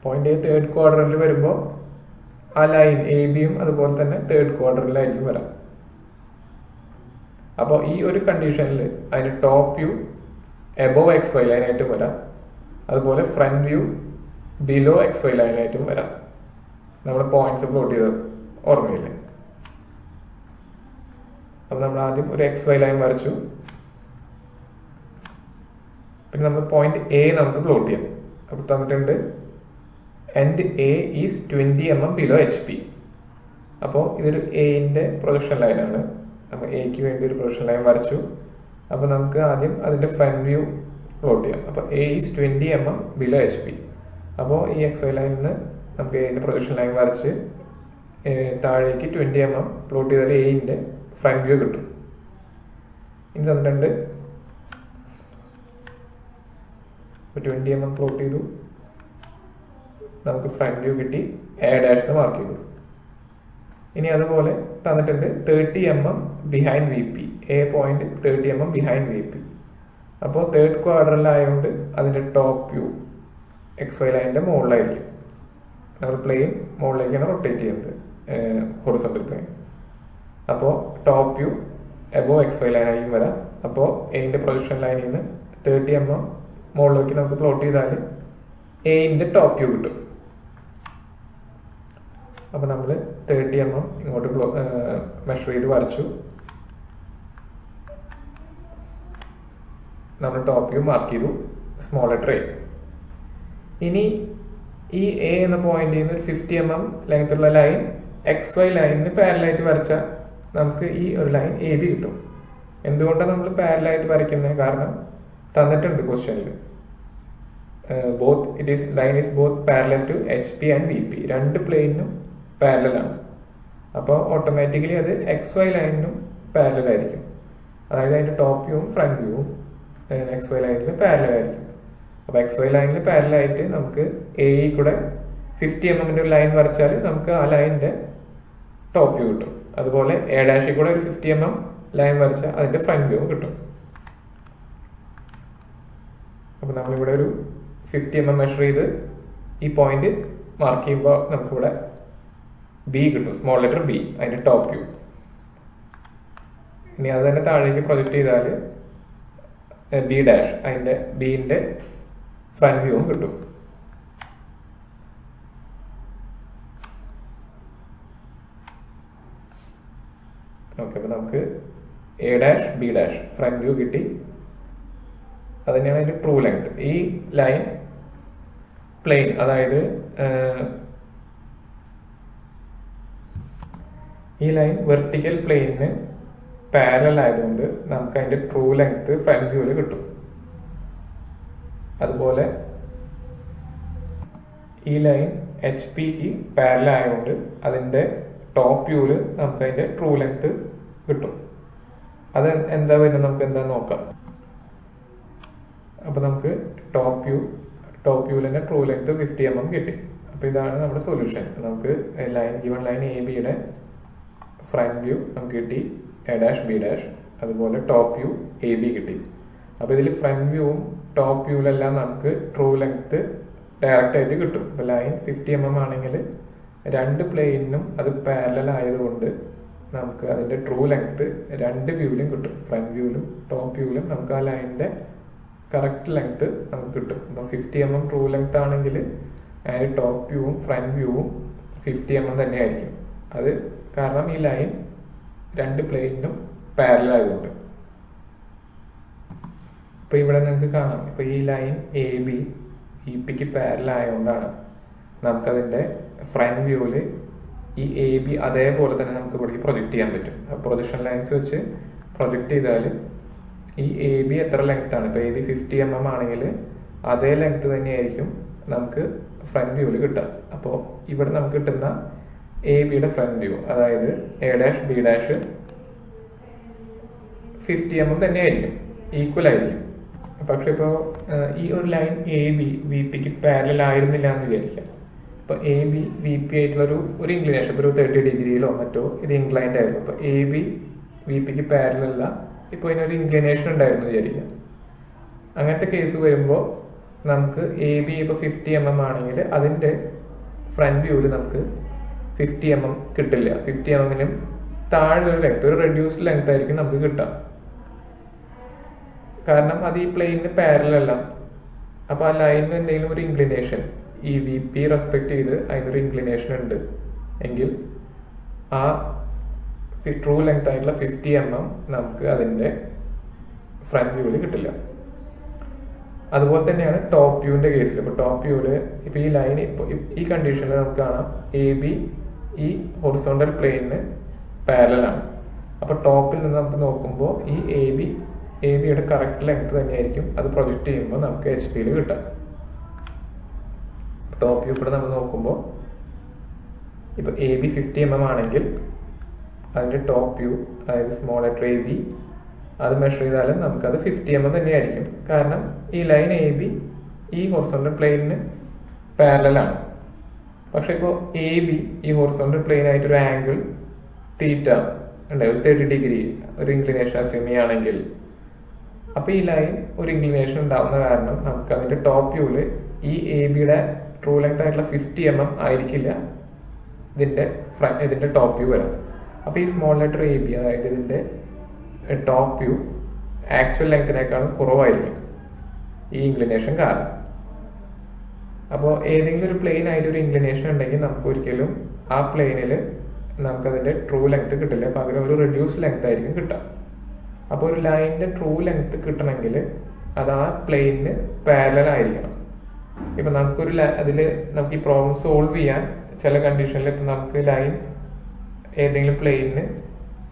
പോയിന്റ് A തേർഡ് ക്വാഡ്രന്റിൽ വരുമ്പോൾ ആ ലൈൻ ABയും അതുപോലെ തന്നെ തേർഡ് ക്വാഡ്രന്റിലായിരിക്കും വരാം. അപ്പോൾ ഈ ഒരു കണ്ടീഷനിൽ അതിന് ടോപ്പ് വ്യൂ എബോവ് XY ലൈനായിട്ടും വരാം, അതുപോലെ ഫ്രണ്ട് വ്യൂ ബിലോ XY ലൈനായിട്ടും വരാം. നമ്മൾ പോയിന്റ്സ് പ്ലോട്ട് ചെയ്ത് ഓർമ്മയില്ലേ? അപ്പോൾ നമ്മൾ ആദ്യം ഒരു XY ലൈൻ വരച്ചു. പിന്നെ നമ്മൾ പോയിന്റ് A നമുക്ക് പ്ലോട്ട് ചെയ്യാം. അപ്പോൾ തന്നിട്ടുണ്ട് end A is 20 mm below HP. അപ്പോൾ ഇതൊരു എന്റെ പ്രൊജക്ഷൻ ലൈനാണ്. അപ്പോൾ എക്ക് വേണ്ടി ഒരു പ്രൊജക്ഷൻ ലൈൻ വരച്ചു. അപ്പോൾ നമുക്ക് ആദ്യം അതിന്റെ ഫ്രണ്ട് വ്യൂ പ്ലോട്ട് ചെയ്യാം. അപ്പോൾ A is 20 mm below HP. അപ്പോൾ ഈ XY ലൈനിന് നമുക്ക് എന്റെ പ്രൊജക്ഷൻ ലൈൻ വരച്ച് താഴേക്ക് 20 mm പ്ലോട്ട് ചെയ്താൽ എന്റെ ഫ്രണ്ട് വ്യൂ കിട്ടും. ഇനി തന്നിട്ടുണ്ട് 20 mm പ്ലോട്ട് ചെയ്തു, നമുക്ക് ഫ്രണ്ട് വ്യൂ കിട്ടി. A' മാർക്ക് ചെയ്തു. ഇനി അതുപോലെ തന്നിട്ടുണ്ട് 30 mm behind V P, a point 30 mm behind V P. അപ്പോൾ തേർഡ് ക്വാഡ്രന്റിലായതുകൊണ്ട് അതിന്റെ ടോപ്പ് വ്യൂ XY ലൈനിന്റെ മുകളിലായിരിക്കും. നമ്മൾ പ്ലെയിൻ മുകളിലേക്കാണ് റൊട്ടേറ്റ് ചെയ്യുന്നത്, ഹൊറിസോണ്ടൽ പ്ലെയിൻ. അപ്പോൾ top view above XY line ആയിരിക്കും വരാം. അപ്പോൾ എന്റെ പ്രൊജക്ഷൻ ലൈനിൽ നിന്ന് 30 mm മുകളിലേക്ക് നമുക്ക് പ്ലോട്ട് ചെയ്താൽ എന്റെ ടോപ്പ് വ്യൂ കിട്ടും. അപ്പോൾ നമ്മൾ 30 mm ഇങ്ങോട്ട് മെഷർ ചെയ്ത് വരച്ചു. നമ്മൾ ടോപ്പ് വ്യൂ മാർക്ക് ചെയ്തു, സ്മോൾ ലെറ്റർ എ. ഇനി ഈ എ എന്ന പോയിന്റിൽ നിന്ന് ഒരു 50 mm ലെങ്ത് ഉള്ള ലൈൻ XY ലൈനിന് പാരലായിട്ട് വരച്ചാൽ നമുക്ക് ഈ ഒരു ലൈൻ എ ബി കിട്ടും. എന്തുകൊണ്ടാണ് നമ്മൾ പാരലായിട്ട് വരയ്ക്കുന്നത്? കാരണം തന്നിട്ടുണ്ട് ക്വസ്റ്റ്യനിൽ line is both parallel to HP and VP. രണ്ട് പ്ലെയിനും പാരലൽ ആണ്. അപ്പോൾ ഓട്ടോമാറ്റിക്കലി അത് XY ലൈനിനും പാരലൽ ആയിരിക്കും. അതായത് അതിന്റെ ടോപ്പ് വ്യൂവും ഫ്രണ്ട് വ്യൂവും XY ലൈനിൽ പാരലൽ ആയിരിക്കും. അപ്പോൾ XY ലൈനിൽ പാരലൽ ആയിട്ട് നമുക്ക് എ കൂടെ 50 mm ഒരു ലൈൻ വരച്ചാൽ നമുക്ക് ആ ലൈനിന്റെ ടോപ്പ് വ്യൂ കിട്ടും. അതുപോലെ A' കൂടെ ഒരു 50 mm ലൈൻ വരച്ചാൽ അതിന്റെ ഫ്രണ്ട് വ്യൂ കിട്ടും. അപ്പോൾ നമ്മളിവിടെ ഒരു 50 mm മെഷർ ചെയ്ത് ഈ പോയിന്റ് മാർക്ക് ചെയ്യുമ്പോൾ നമുക്കിവിടെ ബി കിട്ടും, സ്മോൾ ലെറ്റർ ബി, അതിന്റെ ടോപ്പ് വ്യൂ. ഇനി അത് തന്നെ താഴേക്ക് പ്രൊജക്ട് ചെയ്താൽ B', അതിന്റെ ബിന്റെ ഫ്രണ്ട് വ്യൂവും കിട്ടും. ഓക്കെ, അപ്പൊ നമുക്ക് A', B' ഫ്രണ്ട് വ്യൂ കിട്ടി. അത് തന്നെയാണ് അതിന്റെ ട്രൂ ലെങ്ത്. ഈ ലൈൻ പ്ലെയിൻ, അതായത് ഈ ലൈൻ വെർട്ടിക്കൽ പ്ലെയിനിന് പാരലൽ ആയതുകൊണ്ട് നമുക്ക് അതിന്റെ ട്രൂ ലെങ്ത് ഫ്രണ്ട് വ്യൂവിൽ കിട്ടും. അതുപോലെ ഈ ലൈൻ HP-ക്ക് പാരലൽ ആയതുകൊണ്ട് അതിന്റെ ടോപ്പ് വ്യൂവിൽ നമുക്ക് അതിന്റെ ട്രൂ ലെങ്ത് കിട്ടും. അത് എന്താ വരുന്നത് നമുക്ക് എന്താ നോക്കാം. അപ്പൊ നമുക്ക് ടോപ്പ് വ്യൂവിൽ തന്നെ ട്രൂ ലെങ്ത് 50 mm കിട്ടി. അപ്പൊ ഇതാണ് നമ്മുടെ സൊല്യൂഷൻ. നമുക്ക് ഗിവൺ ലൈൻ AB-യുടെ ഫ്രണ്ട് വ്യൂ നമുക്ക് കിട്ടി, A', B', അതുപോലെ ടോപ്പ് വ്യൂ AB കിട്ടി. അപ്പൊ ഇതിൽ ഫ്രണ്ട് വ്യൂവും ടോപ്പ് വ്യൂവിലെല്ലാം നമുക്ക് ട്രൂ ലെങ്ത് ഡയറക്റ്റ് ആയിട്ട് കിട്ടും. ഇപ്പൊ ലൈൻ 50 mm ആണെങ്കിൽ രണ്ട് പ്ലെയിനും അത് പാരലൽ ആയതുകൊണ്ട് നമുക്ക് അതിന്റെ ട്രൂ ലെങ്ത് രണ്ട് വ്യൂവിലും കിട്ടും. ഫ്രണ്ട് വ്യൂവിലും ടോപ്പ് വ്യൂവിലും നമുക്ക് ആ ലൈനിന്റെ കറക്റ്റ് ലെങ്ത് നമുക്ക് കിട്ടും. അപ്പൊ 50 mm ട്രൂ ലെങ്ത് ആണെങ്കിൽ അതിന്റെ ടോപ്പ് വ്യൂവും ഫ്രണ്ട് വ്യൂവും 50 mm തന്നെയായിരിക്കും. അത് കാരണം ഈ ലൈൻ രണ്ട് പ്ലെയിനും പാരലൽ ആയതുകൊണ്ട്. ഇപ്പൊ ഇവിടെ നിങ്ങൾക്ക് കാണാം, ഇപ്പൊ ഈ ലൈൻ AB VP-ക്ക് പാരലൽ ആയതുകൊണ്ടാണ് നമുക്കതിന്റെ ഫ്രണ്ട് വ്യൂവില് ഈ AB അതേപോലെ തന്നെ നമുക്ക് ഇവിടെ പ്രൊജക്ട് ചെയ്യാൻ പറ്റും. പ്രൊജക്ഷൻ ലൈൻസ് വെച്ച് പ്രൊജക്ട് ചെയ്താൽ ഈ AB എത്ര ലെങ്ത് ആണ്, ഇപ്പൊ AB 50 mm ആണെങ്കിൽ അതേ ലെങ്ത് തന്നെയായിരിക്കും നമുക്ക് ഫ്രണ്ട് വ്യൂവിൽ കിട്ടുക. അപ്പോൾ ഇവിടെ നമുക്ക് കിട്ടുന്ന AB-യുടെ ഫ്രണ്ട് വ്യൂ, അതായത് A', B' 50 mm തന്നെയായിരിക്കും, ഈക്വൽ ആയിരിക്കും. പക്ഷെ ഇപ്പോൾ ഈ ഒരു ലൈൻ AB VP-ക്ക് പാരലൽ ആയിരുന്നില്ല എന്ന് വിചാരിക്കാം. ഇപ്പൊ AB VP ആയിട്ടുള്ള ഒരു ഇൻക്ലിനേഷൻ, ഇപ്പോൾ ഒരു 30 ഡിഗ്രിയിലോ മറ്റോ ഇത് ഇൻക്ലൈൻഡ് ആയിരുന്നു. അപ്പൊ AB VP-ക്ക് പാരലൽ അല്ല, ഇപ്പോൾ ഇതിനൊരു ഇൻക്ലിനേഷൻ ഉണ്ടായിരുന്നു വിചാരിക്കാം. അങ്ങനത്തെ കേസ് വരുമ്പോൾ നമുക്ക് AB ഇപ്പോൾ 50 mm ആണെങ്കിൽ അതിന്റെ ഫ്രണ്ട് വ്യൂവിൽ നമുക്ക് 50 mm കിട്ടില്ല. 50 mm താഴെ ഒരു ലെങ്ത്, ഒരു റെഡ്യൂസ്ഡ് ലെങ്ത് ആയിരിക്കും നമുക്ക് കിട്ടുക. കാരണം അത് ഈ പ്ലെയിനിന് പാരലൽ അല്ല. അപ്പൊ ആ ലൈനിന് എന്തെങ്കിലും ഒരു ഇൻക്ലിനേഷൻ, ഈ VP റെസ്പെക്ട് ചെയ്ത് അതിനൊരു ഇൻക്ലിനേഷൻ ഉണ്ട് എങ്കിൽ ആ ട്രൂ ലെങ്ത് ആയിട്ടുള്ള 50 mm നമുക്ക് അതിന്റെ ഫ്രണ്ട് വ്യൂവിൽ കിട്ടില്ല. അതുപോലെ തന്നെയാണ് ടോപ്പ് വ്യൂവിന്റെ കേസിൽ. ഇപ്പൊ ടോപ്പ് വ്യൂവില് ഇപ്പൊ ഈ ലൈൻ ഈ കണ്ടീഷനിൽ നമുക്ക് കാണാം AB ഈ ഹൊറിസോണ്ടൽ പ്ലെയിനിന് പാരലൽ ആണ്. അപ്പൊ ടോപ്പിൽ നിന്ന് നമുക്ക് നോക്കുമ്പോൾ ഈ AB-യുടെ കറക്റ്റ് ലെങ്ത് തന്നെയായിരിക്കും അത് പ്രൊജക്ട് ചെയ്യുമ്പോൾ നമുക്ക് HP-യിൽ കിട്ടാം. ടോപ്പ് വ്യൂ കൂടെ നമ്മൾ നോക്കുമ്പോൾ ഇപ്പൊ AB 50 mm ആണെങ്കിൽ അതിന്റെ ടോപ്പ് വ്യൂ, അതായത് സ്മോൾ ലെറ്റർ AB, അത് മെഷർ ചെയ്താലും നമുക്കത് 50 mm തന്നെയായിരിക്കും. കാരണം ഈ ലൈൻ AB ഈ ഹൊറിസോണ്ടൽ പ്ലെയിനിന് പാരലൽ ആണ്. പക്ഷെ ഇപ്പോൾ AB ഈ ഹൊറിസോണ്ടൽ പ്ലെയിൻ ആയിട്ടൊരു ആംഗിൾ തീറ്റ ഉണ്ട്, ഒരു 30 ഡിഗ്രി ഒരു ഇൻക്ലിനേഷൻ അസ്യൂം ചെയ്യുകയാണെങ്കിൽ, അപ്പോൾ ഈ ലൈൻ ഒരു ഇൻക്ലിനേഷൻ ഉണ്ടാവുന്ന കാരണം നമുക്ക് അതിന്റെ ടോപ്പ് വ്യൂവിൽ ഈ എ ബിയുടെ ട്രൂ ലെങ്ത് ആയിട്ടുള്ള 50 mm ആയിരിക്കില്ല ഇതിന്റെ ടോപ്പ് വ്യൂ വരാം. അപ്പോൾ ഈ സ്മോൾ ലെറ്റർ എ ബി, അതായത് ഇതിന്റെ ടോപ്പ് വ്യൂ ആക്ച്വൽ ലെങ്തിനേക്കാളും കുറവായിരിക്കും ഈ ഇൻക്ലിനേഷൻ കാരണം. അപ്പോൾ ഏതെങ്കിലും ഒരു പ്ലെയിൻ ആയിട്ട് ഒരു ഇൻക്ലിനേഷൻ ഉണ്ടെങ്കിൽ നമുക്ക് ഒരിക്കലും ആ പ്ലെയിനിൽ നമുക്കതിന്റെ ട്രൂ ലെങ്ത് കിട്ടില്ല, പകരം ഒരു റെഡ്യൂസ്ഡ് ലെങ്ത് ആയിരിക്കും കിട്ടുക. അപ്പോൾ ഒരു ലൈനിന്റെ ട്രൂ ലെങ്ത് കിട്ടണമെങ്കിൽ അത് ആ പ്ലെയിനിന് പാരലൽ ആയിരിക്കണം. ഇപ്പൊ നമുക്കൊരു നമുക്ക് ഈ പ്രോബ്ലം സോൾവ് ചെയ്യാൻ ചില കണ്ടീഷനിൽ ഇപ്പൊ നമുക്ക് ലൈൻ ഏതെങ്കിലും പ്ലെയിനിന്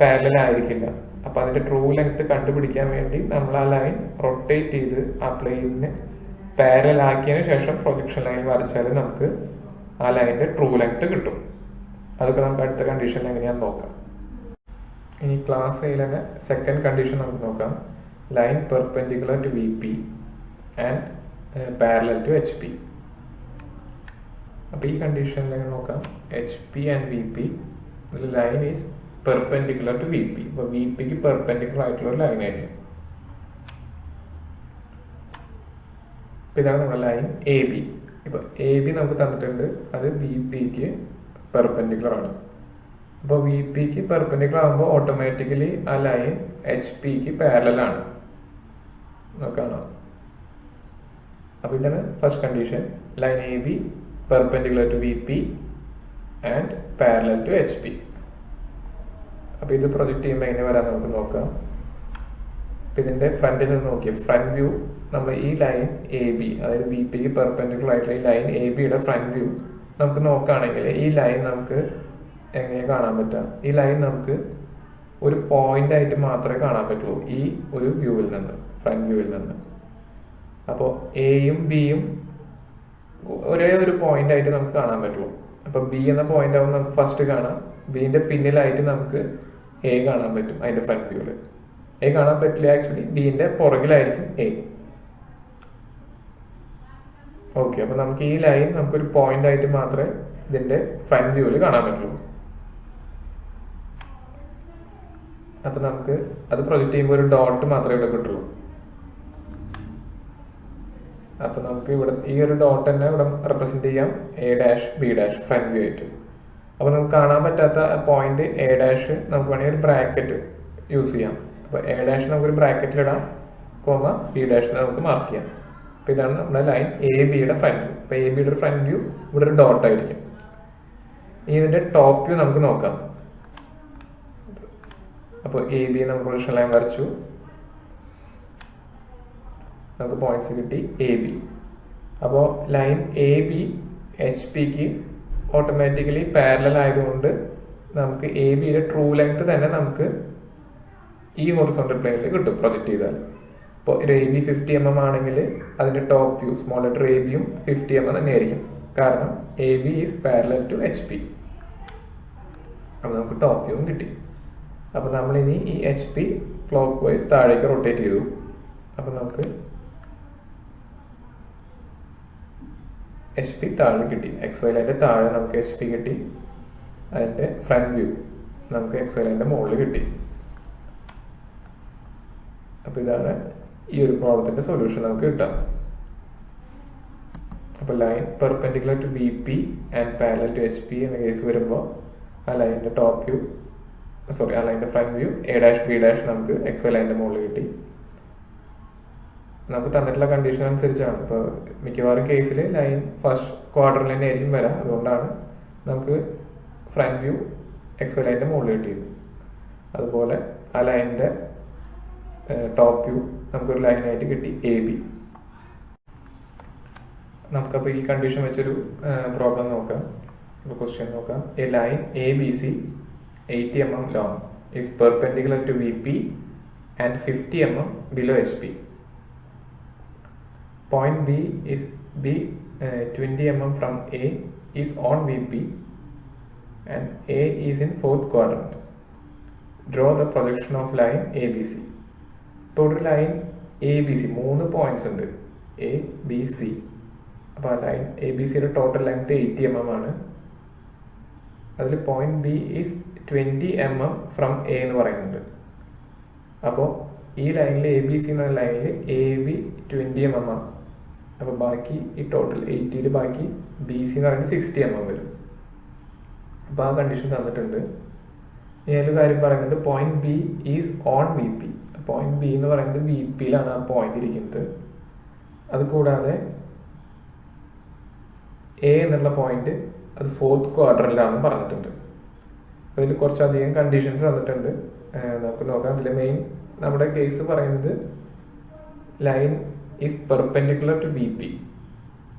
പാരലൽ ആയിരിക്കില്ല. അപ്പൊ അതിന്റെ ട്രൂ ലെങ്ത് കണ്ടുപിടിക്കാൻ വേണ്ടി നമ്മൾ ആ ലൈൻ റൊട്ടേറ്റ് ചെയ്ത് ആ പ്ലെയിനിന് പാരലൽ ആക്കിയതിനു ശേഷം പ്രൊജക്ഷൻ ലൈൻ വരച്ചാൽ നമുക്ക് ആ ലൈനിന്റെ ട്രൂ ലെങ്ത് കിട്ടും. അതൊക്കെ നമുക്ക് അടുത്ത കണ്ടീഷനിൽ എങ്ങനെയാണെന്ന് നോക്കാം. ഇനി ക്ലാസ് എയിൽ തന്നെ സെക്കൻഡ് കണ്ടീഷൻ നമുക്ക് നോക്കാം. Line perpendicular to V P and parallel to H P. അപ്പോൾ ഈ കണ്ടീഷനിൽ എങ്ങനെ നോക്കാം? H P and V P, line is perpendicular to V P. അപ്പോൾ വി പിക്ക് പെർപെൻഡിക്കുലർ ആയിട്ടുള്ള ഒരു ലൈൻ ആയിരിക്കും. ഇതാണ് നമ്മുടെ ലൈൻ എ ബി. ഇപ്പൊ എ ബി നമുക്ക് തന്നിട്ടുണ്ട്, അത് വി പിക്ക് പെർപെൻഡിക്കുലർ ആണ്. അപ്പോൾ വി പിക്ക് പെർപെൻഡിക്കുലർ ആകുമ്പോൾ ഓട്ടോമാറ്റിക്കലി ആ ലൈൻ എച്ച് പിക്ക് പാരലൽ ആണ്. നോക്കാം. അപ്പോൾ ഇതാണ് first condition, line A B perpendicular to V P and parallel to H P. അപ്പോൾ ഇത് പ്രൊജക്ട് ചെയ്യുമ്പോൾ എങ്ങനെ വരാൻ നമുക്ക് നോക്കാം. അപ്പം ഇതിന്റെ ഫ്രണ്ടിൽ നിന്ന് നോക്കിയാൽ ഫ്രണ്ട് വ്യൂ നമ്മൾ ഈ ലൈൻ എ ബി, അതായത് വി പിക്ക് പെർപെൻഡിക്കുലർ ആയിട്ടുള്ള ഈ ലൈൻ എ ബിയുടെ ഫ്രണ്ട് വ്യൂ നമുക്ക് നോക്കുകയാണെങ്കിൽ ഈ ലൈൻ നമുക്ക് എങ്ങനെ കാണാൻ പറ്റുക? ഈ ലൈൻ നമുക്ക് ഒരു പോയിന്റ് ആയിട്ട് മാത്രമേ കാണാൻ പറ്റുള്ളൂ ഈ ഒരു വ്യൂവിൽ നിന്ന്, ഫ്രണ്ട് വ്യൂവിൽ നിന്ന്. അപ്പോൾ എയും ബിയും ഒരേ ഒരു പോയിന്റ് ആയിട്ട് നമുക്ക് കാണാൻ പറ്റുള്ളൂ. അപ്പൊ ബി എന്ന പോയിന്റ് ആവുമ്പോൾ നമുക്ക് ഫസ്റ്റ് കാണാം, ബിന്റെ പിന്നിലായിട്ട് നമുക്ക് എ കാണാൻ പറ്റും. അതിന്റെ ഫ്രണ്ട് വ്യൂവില് എ കാണാൻ പറ്റില്ല, ആക്ച്വലി ബിന്റെ പുറകിലായിരിക്കും എ. ഓക്കെ, അപ്പൊ നമുക്ക് ഈ ലൈൻ നമുക്കൊരു പോയിന്റ് ആയിട്ട് മാത്രമേ ഇതിന്റെ ഫ്രണ്ട് വ്യൂവിൽ കാണാൻ പറ്റുള്ളൂ. അപ്പൊ നമുക്ക് അത് പ്രൊജക്ട് ചെയ്യുമ്പോൾ ഒരു ഡോട്ട് മാത്രമേ ഇവിടെ കിട്ടുള്ളൂ. അപ്പൊ നമുക്ക് ഇവിടെ ഈ ഒരു ഡോട്ട് തന്നെ ഇവിടെ റെപ്രസെന്റ് ചെയ്യാം A dash B dash front view ആയിട്ട്. അപ്പൊ നമുക്ക് കാണാൻ പറ്റാത്ത പോയിന്റ് എ ഡാഷ് നമുക്ക് വേണമെങ്കിൽ ഒരു ബ്രാക്കറ്റ് യൂസ് ചെയ്യാം. അപ്പൊ എ ഡാഷ് നമുക്കൊരു ബ്രാക്കറ്റിൽ ഇടാം, കോമ ബി ഡാഷിനെ നമുക്ക് മാർക്ക് ചെയ്യാം. അപ്പൊ ഇതാണ് നമ്മുടെ ലൈൻ എ ബിയുടെ ഫ്രണ്ട് വ്യൂ. അപ്പൊ എ ബിയുടെ ഫ്രണ്ട് വ്യൂ ഇവിടെ ഒരു ഡോട്ട് ആയിരിക്കും. ഇനി ഇതിന്റെ ടോപ്പ് വ്യൂ നമുക്ക് നോക്കാം. അപ്പോൾ എ ബി നമുക്ക് പ്രൊജക്ഷൻ ലൈൻ വരച്ചു, നമുക്ക് പോയിന്റ്സ് കിട്ടി എ ബി. അപ്പോൾ line A B H pick automatically parallel ആയതുകൊണ്ട് നമുക്ക് എ ബിയുടെ ട്രൂ ലെങ്ത് തന്നെ നമുക്ക് ഈ ഹൊറിസോണ്ടൽ പ്ലെയിനിൽ കിട്ടും പ്രൊജക്ട് ചെയ്താൽ. ഇപ്പോൾ ഒരു എ ബി 50 mm ആണെങ്കിൽ അതിന്റെ top view small letter A ബിയും 50 mm തന്നെയായിരിക്കും, കാരണം A B is parallel to H P. അപ്പോൾ നമുക്ക് ടോപ്പ് വ്യൂവും കിട്ടി. അപ്പോൾ നമ്മളിനി ഈ എച്ച് പി ക്ലോക്ക് വൈസ് താഴേക്ക് റൊട്ടേറ്റ് ചെയ്തു. അപ്പം നമുക്ക് എച്ച് പി താഴെ കിട്ടി, എക്സ് വൈ ലൈൻ്റെ താഴെ നമുക്ക് എച്ച് പി കിട്ടി. അതിൻ്റെ ഫ്രണ്ട് വ്യൂ നമുക്ക് എക്സ് വൈ ലൈൻ്റെ മുകളിൽ കിട്ടി. അപ്പോൾ ഇതാണ് ഈ ഒരു പ്രോബ്ലത്തിന്റെ സൊല്യൂഷൻ നമുക്ക് കിട്ടാം. അപ്പോൾ line perpendicular to V P and parallel to H P എന്ന കേസ് വരുമ്പോൾ ആ ലൈനിന്റെ ടോപ്പ് വ്യൂ ആ ലൈനിന്റെ front view A dash B dash നമുക്ക് എക്സ് വൈ ലൈനിന്റെ മുകളിൽ കിട്ടി. നമുക്ക് തന്നിട്ടുള്ള കണ്ടീഷൻ അനുസരിച്ചാണ്. ഇപ്പോൾ മിക്കവാറും കേസിൽ ലൈൻ ഫസ്റ്റ് ക്വാർട്ടറിൽ തന്നെ ആയിരിക്കും വരാം, അതുകൊണ്ടാണ് നമുക്ക് ഫ്രണ്ട് വ്യൂ എക്സ് വൈ ലൈനിന്റെ മുകളിൽ കിട്ടിയത്. അതുപോലെ ആ ലൈനിന്റെ ടോപ്പ് വ്യൂ നമുക്കൊരു ലൈനായിട്ട് കിട്ടി എ ബി. നമുക്കപ്പോൾ ഈ കണ്ടീഷൻ വെച്ചൊരു പ്രോബ്ലം നോക്കാം, ഒരു ക്വസ്റ്റ്യൻ നോക്കാം. A line A B C 80 mm long is perpendicular to VP and 50 mm below HP. Point B is 20 mm from A is on VP and A is in fourth quadrant. Draw the projection of line ABC. Total line ABC 3 points ഉണ്ട്, A B C. അപ്പോൾ line A B സിയുടെ total length 80 mm ആണ്. അതിൽ point B is 20 mm from A എന്ന് പറയുന്നുണ്ട്. അപ്പോൾ ഈ ലൈനിൽ എ ബി സി എന്ന ലൈനിൽ എ ബി 20 mm ആണ്. അപ്പോൾ ബാക്കി ഈ ടോട്ടൽ 80ൽ ബാക്കി ബി സി എന്ന് പറയുന്നത് 60 mm വരും. അപ്പോൾ ആ കണ്ടീഷൻ തന്നിട്ടുണ്ട്. ഏതൊരു കാര്യം പറയുന്നുണ്ട്, point B is on V P. Point B എന്ന് പറയുന്നത് വി പിയിലാണ് ആ പോയിന്റ് ഇരിക്കുന്നത്. അതുകൂടാതെ എ എന്നുള്ള പോയിന്റ് അത് 4th ക്വാഡ്രന്റിലാണെന്ന് പറഞ്ഞിട്ടുണ്ട്. അതിൽ കുറച്ചധികം കണ്ടീഷൻസ് തന്നിട്ടുണ്ട്, നമുക്ക് നോക്കാം. അതിൽ മെയിൻ നമ്മുടെ കേസ് പറയുന്നത് line is perpendicular to V P.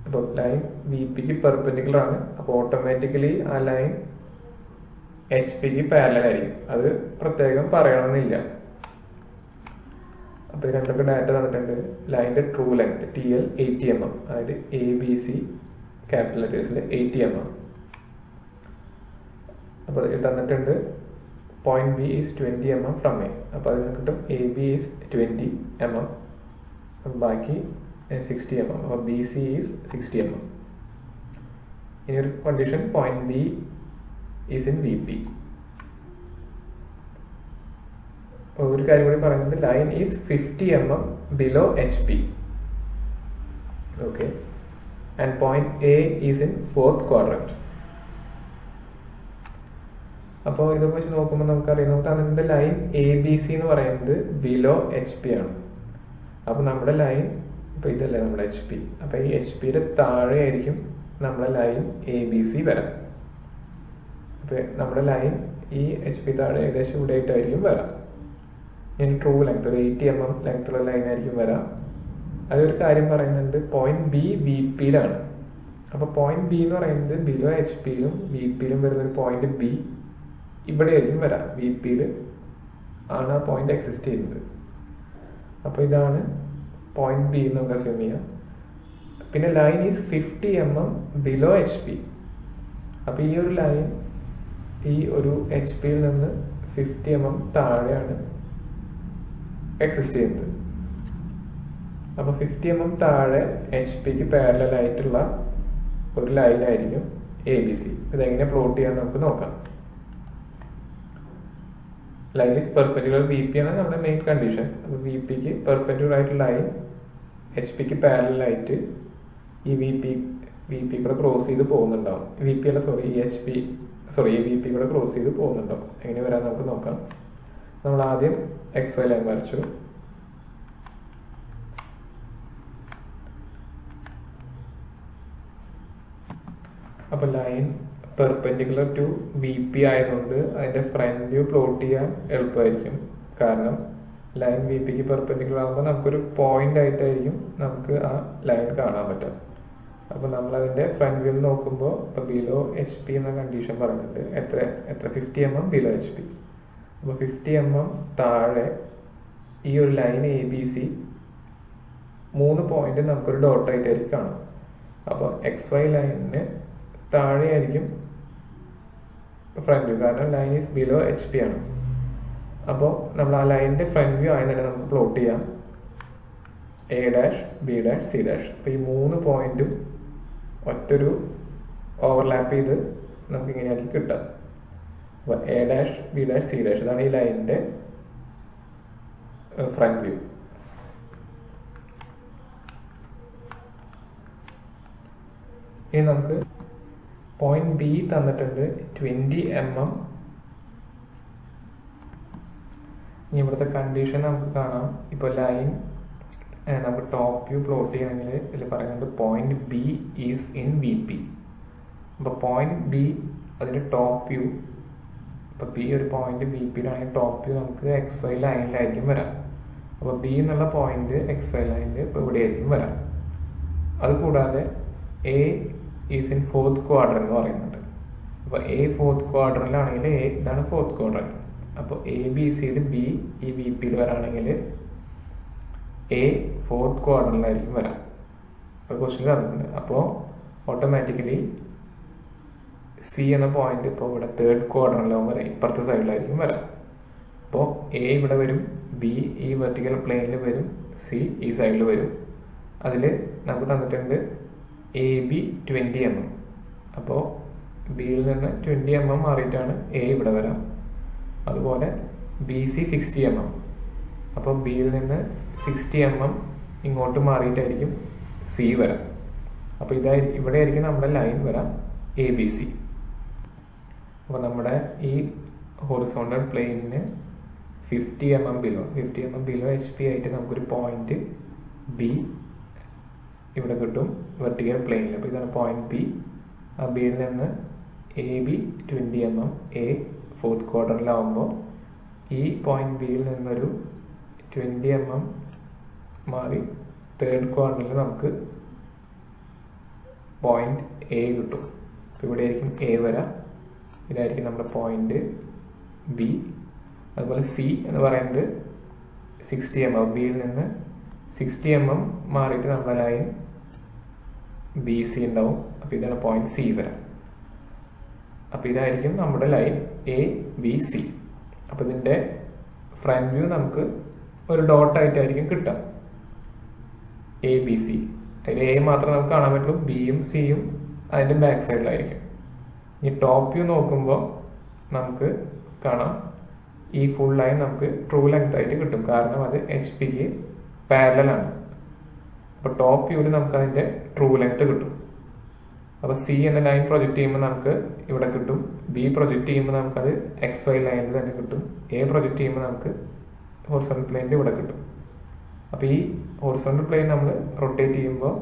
അപ്പോൾ ലൈൻ വി പിക്ക് പെർപെൻഡിക്കുലർ ആണ്. അപ്പോൾ ഓട്ടോമാറ്റിക്കലി ആ ലൈൻ എച്ച് പിക്ക് പാരലൽ ആയിരിക്കും. അത് പ്രത്യേകം പറയണമെന്നില്ല. അപ്പോൾ രണ്ടൊക്കെ ഡാറ്റ തന്നിട്ടുണ്ട്. ലൈനിന്റെ ട്രൂ ലെങ്ത് TL 80 mm, അതായത് ABC ക്യാപിറ്റൽ ലെറ്റേഴ്സിൽ 80 mm. അപ്പോൾ ഇത് തന്നിട്ടുണ്ട് point B is 20 mm from A. അപ്പോൾ അതിന് കിട്ടും AB ഈസ് 20 mm, ബാക്കി 60 mm. അപ്പോൾ BC ഈസ് 60 mm. ഇനി ഒരു condition, point B is in V P. ഒരു കാര്യം കൂടി പറയുന്നത്, line is 50 mm below H P. Okay, and point A is in 4th quadrant. അപ്പോൾ ഇതൊക്കെ വെച്ച് നോക്കുമ്പോൾ നമുക്കറിയാം, നമുക്ക് അതിൻ്റെ ലൈൻ എ ബി സി എന്ന് പറയുന്നത് ബിലോ എച്ച് പി ആണ്. അപ്പോൾ നമ്മുടെ ലൈൻ ഇപ്പോൾ ഇതല്ലേ നമ്മുടെ എച്ച് പി. അപ്പോൾ ഈ എച്ച് പിയുടെ താഴെ ആയിരിക്കും നമ്മുടെ ലൈൻ എ ബി സി വരാം. അപ്പോൾ നമ്മുടെ ലൈൻ ഈ എച്ച് പി താഴെ ഏകദേശം ഇവിടെ ആയിട്ടായിരിക്കും വരാം. ഇനി ട്രൂ ലെങ്ത് ഒരു 80 mm ലെങ്ത്തുള്ള ലൈൻ ആയിരിക്കും വരാം. അതൊരു കാര്യം പറയുന്നുണ്ട്, പോയിന്റ് ബി വി പിയിലാണ്. അപ്പോൾ പോയിന്റ് ബി എന്ന് പറയുന്നത് ബിലോ എച്ച് പിയിലും വി പിയിലും വരുന്ന ഒരു പോയിന്റ് ബി ഇവിടെ ആയിരിക്കും വരാം. വി പിയിൽ ആണ് ആ പോയിന്റ് എക്സിസ്റ്റ് ചെയ്യുന്നത്. അപ്പോൾ ഇതാണ് പോയിന്റ് ബി എന്ന് നമുക്ക് അസ്യൂം ചെയ്യാം. പിന്നെ line is 50 mm below H P. അപ്പോൾ ഈ ഒരു ലൈൻ ഈ ഒരു എച്ച് പിയിൽ നിന്ന് 50 mm താഴെയാണ് എക്സിസ്റ്റ് ചെയ്യുന്നത്. അപ്പോൾ 50 mm താഴെ എച്ച് പിക്ക് പാരലൽ ആയിട്ടുള്ള ഒരു ലൈനായിരിക്കും എ ബി സി. ഇതെങ്ങനെ പ്ലോട്ട് ചെയ്യാൻ നമുക്ക് നോക്കാം. Line is perpendicular V P ആണ് നമ്മുടെ മെയിൻ കണ്ടീഷൻ. അപ്പോൾ വി പിക്ക് പെർപെൻഡിക്കുലർ ആയിട്ടുള്ള ലൈൻ എച്ച് പിക്ക് പാരലൽ ആയിട്ട് ഈ വി പി കൂടെ ക്രോസ് ചെയ്ത് പോകുന്നുണ്ടാവും. വി പി അല്ല, സോറി, ഈ വി പി കൂടെ ക്രോസ് ചെയ്ത് പോകുന്നുണ്ടാവും. എങ്ങനെ വരാൻ നമുക്ക് നോക്കാം. നമ്മൾ ആദ്യം XY ലൈൻ വരച്ചു. അപ്പോൾ line perpendicular to V P ആയതുകൊണ്ട് അതിൻ്റെ ഫ്രണ്ട് വ്യൂ പ്ലോട്ട് ചെയ്യാൻ എളുപ്പമായിരിക്കും. കാരണം ലൈൻ വി പിക്ക് പെർപെൻഡിക്കുലർ ആകുമ്പോൾ നമുക്കൊരു പോയിന്റ് ആയിട്ടായിരിക്കും നമുക്ക് ആ ലൈൻ കാണാൻ പറ്റും. അപ്പോൾ നമ്മളതിൻ്റെ ഫ്രണ്ട് വ്യൂ നോക്കുമ്പോൾ ഇപ്പോൾ ബിലോ എച്ച് പി എന്ന കണ്ടീഷൻ പറയുന്നുണ്ട്. എത്ര 50 mm ബിലോ എച്ച് പി. അപ്പോൾ 50 mm താഴെ ഈ ഒരു line A B C 3 point നമുക്കൊരു ഡോട്ടായിട്ടായിരിക്കും കാണാം. അപ്പോൾ XY ലൈനിന് താഴെയായിരിക്കും ഫ്രണ്ട് വ്യൂ, കാരണം line is below H P ആണ്. അപ്പോൾ നമ്മൾ ആ ലൈനിൻ്റെ ഫ്രണ്ട് വ്യൂ ആയി തന്നെ നമുക്ക് പ്ലോട്ട് ചെയ്യാം A dash B dash C dash. അപ്പോൾ ഈ 3 പോയിന്റും ഒറ്റൊരു ഓവർലാപ്പ് ചെയ്ത് നമുക്ക് ഇങ്ങനെയാക്കി കിട്ടാം. അപ്പോൾ A dash B dash C dash, ഇതാണ് ഈ ലൈനിൻ്റെ ഫ്രണ്ട് വ്യൂ. ഇനി നമുക്ക് പോയിന്റ് ബി തന്നിട്ടുണ്ട് 20 mm. ഇനി ഇവിടുത്തെ കണ്ടീഷൻ നമുക്ക് കാണാം. ഇപ്പോൾ ലൈൻ നമുക്ക് ടോപ്പ് വ്യൂ പ്ലോട്ട് ചെയ്യണമെങ്കിൽ ഇതിൽ പറയുന്നുണ്ട് point B is in V P. അപ്പോൾ പോയിന്റ് ബി അതിൻ്റെ ടോപ്പ് വ്യൂ, ഇപ്പോൾ ബി ഒരു പോയിന്റ് വി പിയിലാണെങ്കിൽ ടോപ്പ് വ്യൂ നമുക്ക് XY ലൈനിലായിരിക്കും വരാം. അപ്പോൾ ബി എന്നുള്ള പോയിന്റ് XY ലൈനിൽ ഇപ്പോൾ ഇവിടെ ആയിരിക്കും വരാം. അതുകൂടാതെ A is in 4th quadrant എന്ന് പറയുന്നുണ്ട്. അപ്പോൾ എ 4th ക്വാഡ്രന്റിലാണെങ്കിൽ എ ഇതാണ് 4th ക്വാഡ്രന്റ്. അപ്പോൾ എ ബി സിയിൽ ബി ഈ വി പിയിൽ വരാണെങ്കിൽ എ 4th ക്വാഡ്രന്റിലായിരിക്കും വരാം. അത് ക്വസ്റ്റ്യൻ തന്നിട്ടുണ്ട്. അപ്പോൾ ഓട്ടോമാറ്റിക്കലി സി എന്ന പോയിന്റ് ഇപ്പോൾ ഇവിടെ 3rd ക്വാഡ്രന്റിലാവും വരാം, ഇപ്പുറത്തെ സൈഡിലായിരിക്കും വരാം. അപ്പോൾ എ ഇവിടെ വരും, ബി ഈ വെർട്ടിക്കൽ പ്ലെയിനിൽ വരും, സി ഈ സൈഡിൽ വരും. അതിൽ നമുക്ക് തന്നിട്ടുണ്ട് എ ബി 20 mm. അപ്പോൾ ബിയിൽ നിന്ന് 20 mm മാറിയിട്ടാണ് എ ഇവിടെ വരാം. അതുപോലെ ബി സി 60 mm. അപ്പോൾ ബിയിൽ നിന്ന് 60 mm ഇങ്ങോട്ട് മാറിയിട്ടായിരിക്കും സി വരാം. അപ്പോൾ ഇവിടെ ആയിരിക്കും നമ്മുടെ ലൈൻ വരാം എ ബി സി. അപ്പോൾ നമ്മുടെ ഈ ഹൊറിസോണ്ടൽ പ്ലെയിനിന് 50 mm ബിലോ എച്ച് പി ആയിട്ട് നമുക്കൊരു പോയിന്റ് ബി ഇവിടെ കിട്ടും വെർട്ടിക്കൽ പ്ലെയിനിൽ. അപ്പോൾ ഇതാണ് പോയിന്റ് ബി. ആ ബിയിൽ നിന്ന് A B 20 mm, A fourth ക്വാർട്ടറിലാവുമ്പോൾ ഈ പോയിന്റ് ബിയിൽ നിന്നൊരു 20 mm മാറി തേർഡ് ക്വാർട്ടറിൽ നമുക്ക് പോയിന്റ് എ കിട്ടും. അപ്പോൾ ഇവിടെ ആയിരിക്കും എ വരാം, ഇതായിരിക്കും നമ്മുടെ പോയിന്റ് ബി. അതുപോലെ സി എന്ന് പറയുന്നത് 60 mm, ബിയിൽ നിന്ന് 60 mm മാറിയിട്ട് നമ്മുടെ ലൈൻ ബി സി ഉണ്ടാവും. അപ്പോൾ ഇതാണ് പോയിന്റ് സി വരാം. അപ്പോൾ ഇതായിരിക്കും നമ്മുടെ ലൈൻ എ ബി സി. അപ്പോൾ ഇതിൻ്റെ ഫ്രണ്ട് വ്യൂ നമുക്ക് ഒരു ഡോട്ടായിട്ടായിരിക്കും കിട്ടുക, എ ബി സി. അതിൽ എ മാത്രമേ നമുക്ക് കാണാൻ പറ്റുള്ളൂ, ബിയും സിയും അതിൻ്റെ ബാക്ക് സൈഡിലായിരിക്കും. ഈ ടോപ്പ് വ്യൂ നോക്കുമ്പോൾ നമുക്ക് കാണാം ഈ ഫുൾ ലൈൻ നമുക്ക് ട്രൂ ലെങ്ത് ആയിട്ട് കിട്ടും, കാരണം അത് എച്ച് പിക്ക് പാരലലാണ്. അപ്പോൾ ടോപ്പ് വ്യൂവിൽ നമുക്ക് അതിൻ്റെ ട്രൂ ലെങ്ത് കിട്ടും. അപ്പോൾ സി എന്ന ലൈൻ പ്രൊജക്റ്റ് ചെയ്യുമ്പോൾ നമുക്ക് ഇവിടെ കിട്ടും, ബി പ്രൊജക്റ്റ് ചെയ്യുമ്പോൾ നമുക്കത് എക്സ് വൈ ലൈനിൽ തന്നെ കിട്ടും, എ പ്രൊജക്റ്റ് ചെയ്യുമ്പോൾ നമുക്ക് ഹൊറിസോണ്ടൽ പ്ലെയിനിൽ ഇവിടെ കിട്ടും. അപ്പോൾ ഈ ഹൊറിസോണ്ടൽ പ്ലെയിൻ നമ്മൾ റൊട്ടേറ്റ് ചെയ്യുമ്പോൾ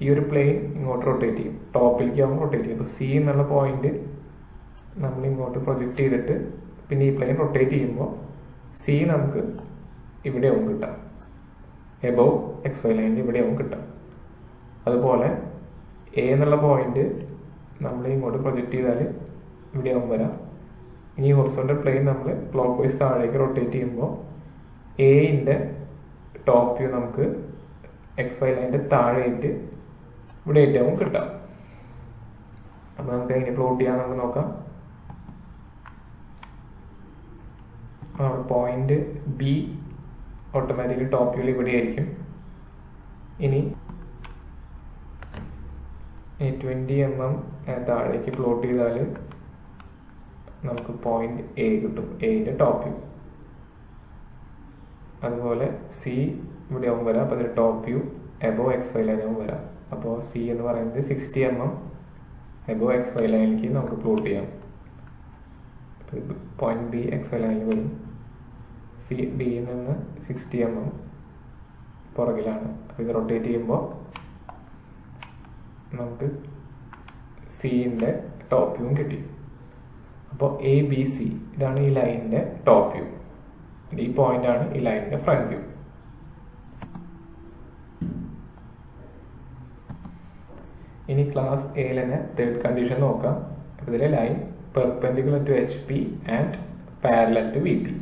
ഈ ഒരു പ്ലെയിൻ ഇങ്ങോട്ട് റൊട്ടേറ്റ് ചെയ്യും, ടോപ്പിലേക്ക് ആകുമ്പോൾ റൊട്ടേറ്റ് ചെയ്യും. അപ്പോൾ സി എന്നുള്ള പോയിന്റ് നമ്മൾ ഇങ്ങോട്ട് പ്രൊജക്റ്റ് ചെയ്തിട്ട് പിന്നെ ഈ പ്ലെയിൻ റൊട്ടേറ്റ് ചെയ്യുമ്പോൾ സി നമുക്ക് ഇവിടെയാവും കിട്ടാം, എബോവ് എക്സ് വൈ ലൈനിൽ ഇവിടെയാവും കിട്ടാം. അതുപോലെ എ എന്നുള്ള പോയിന്റ് നമ്മൾ ഇങ്ങോട്ട് പ്രൊജക്റ്റ് ചെയ്താൽ ഇവിടെയാവും വരാം. ഇനി ഹൊറിസോണ്ടൽ പ്ലെയിൻ നമ്മൾ ക്ലോക്ക് വൈസ് താഴേക്ക് റൊട്ടേറ്റ് ചെയ്യുമ്പോൾ എന്റെ ടോപ്പ് വ്യൂ നമുക്ക് എക്സ് വൈ ലൈനിൻ്റെ താഴെയായിട്ട് ഇവിടെ ആയിട്ടാവും കിട്ടാം. അപ്പോൾ നമുക്ക് അതിനെ പ്ലോട്ട് ചെയ്യാൻ നമുക്ക് നോക്കാം. പോയിന്റ് ബി ഓട്ടോമാറ്റിക്കലി ടോപ്പ് വ്യൂവിൽ ഇവിടെ ആയിരിക്കും. ഇനി 20 mm താഴേക്ക് പ്ലോട്ട് ചെയ്താൽ നമുക്ക് പോയിന്റ് എ കിട്ടും, എന്റെ ടോപ്പ് വ്യൂ. അതുപോലെ സി ഇവിടെ ആവും വരാം, അപ്പോൾ അതിൻ്റെ top view above X Y ലൈനാവും വരാം. അപ്പോൾ സി എന്ന് പറയുന്നത് 60 mm എബോവ് എക്സ് വൈ ലൈനിലേക്ക് നമുക്ക് പ്ലോട്ട് ചെയ്യാം. പോയിന്റ് ബി എക്സ് വൈ ലൈനിൽ വരും, സി ഡിയിൽ നിന്ന് 60 mm പുറകിലാണ്. അപ്പോൾ ഇത് റൊട്ടേറ്റ് ചെയ്യുമ്പോൾ നമുക്ക് സിന്റെ ടോപ്പ് വ്യൂവും കിട്ടി. അപ്പോൾ എ ബി സി ഇതാണ് ഈ ലൈനിന്റെ ടോപ്പ് വ്യൂ, ഈ പോയിന്റ് ആണ് ഈ ലൈനിന്റെ ഫ്രണ്ട് വ്യൂ. ഇനി ക്ലാസ് എയിൽ തന്നെ തേർഡ് കണ്ടീഷൻ നോക്കാം. ഇതിലെ line perpendicular to H P and parallel to V P.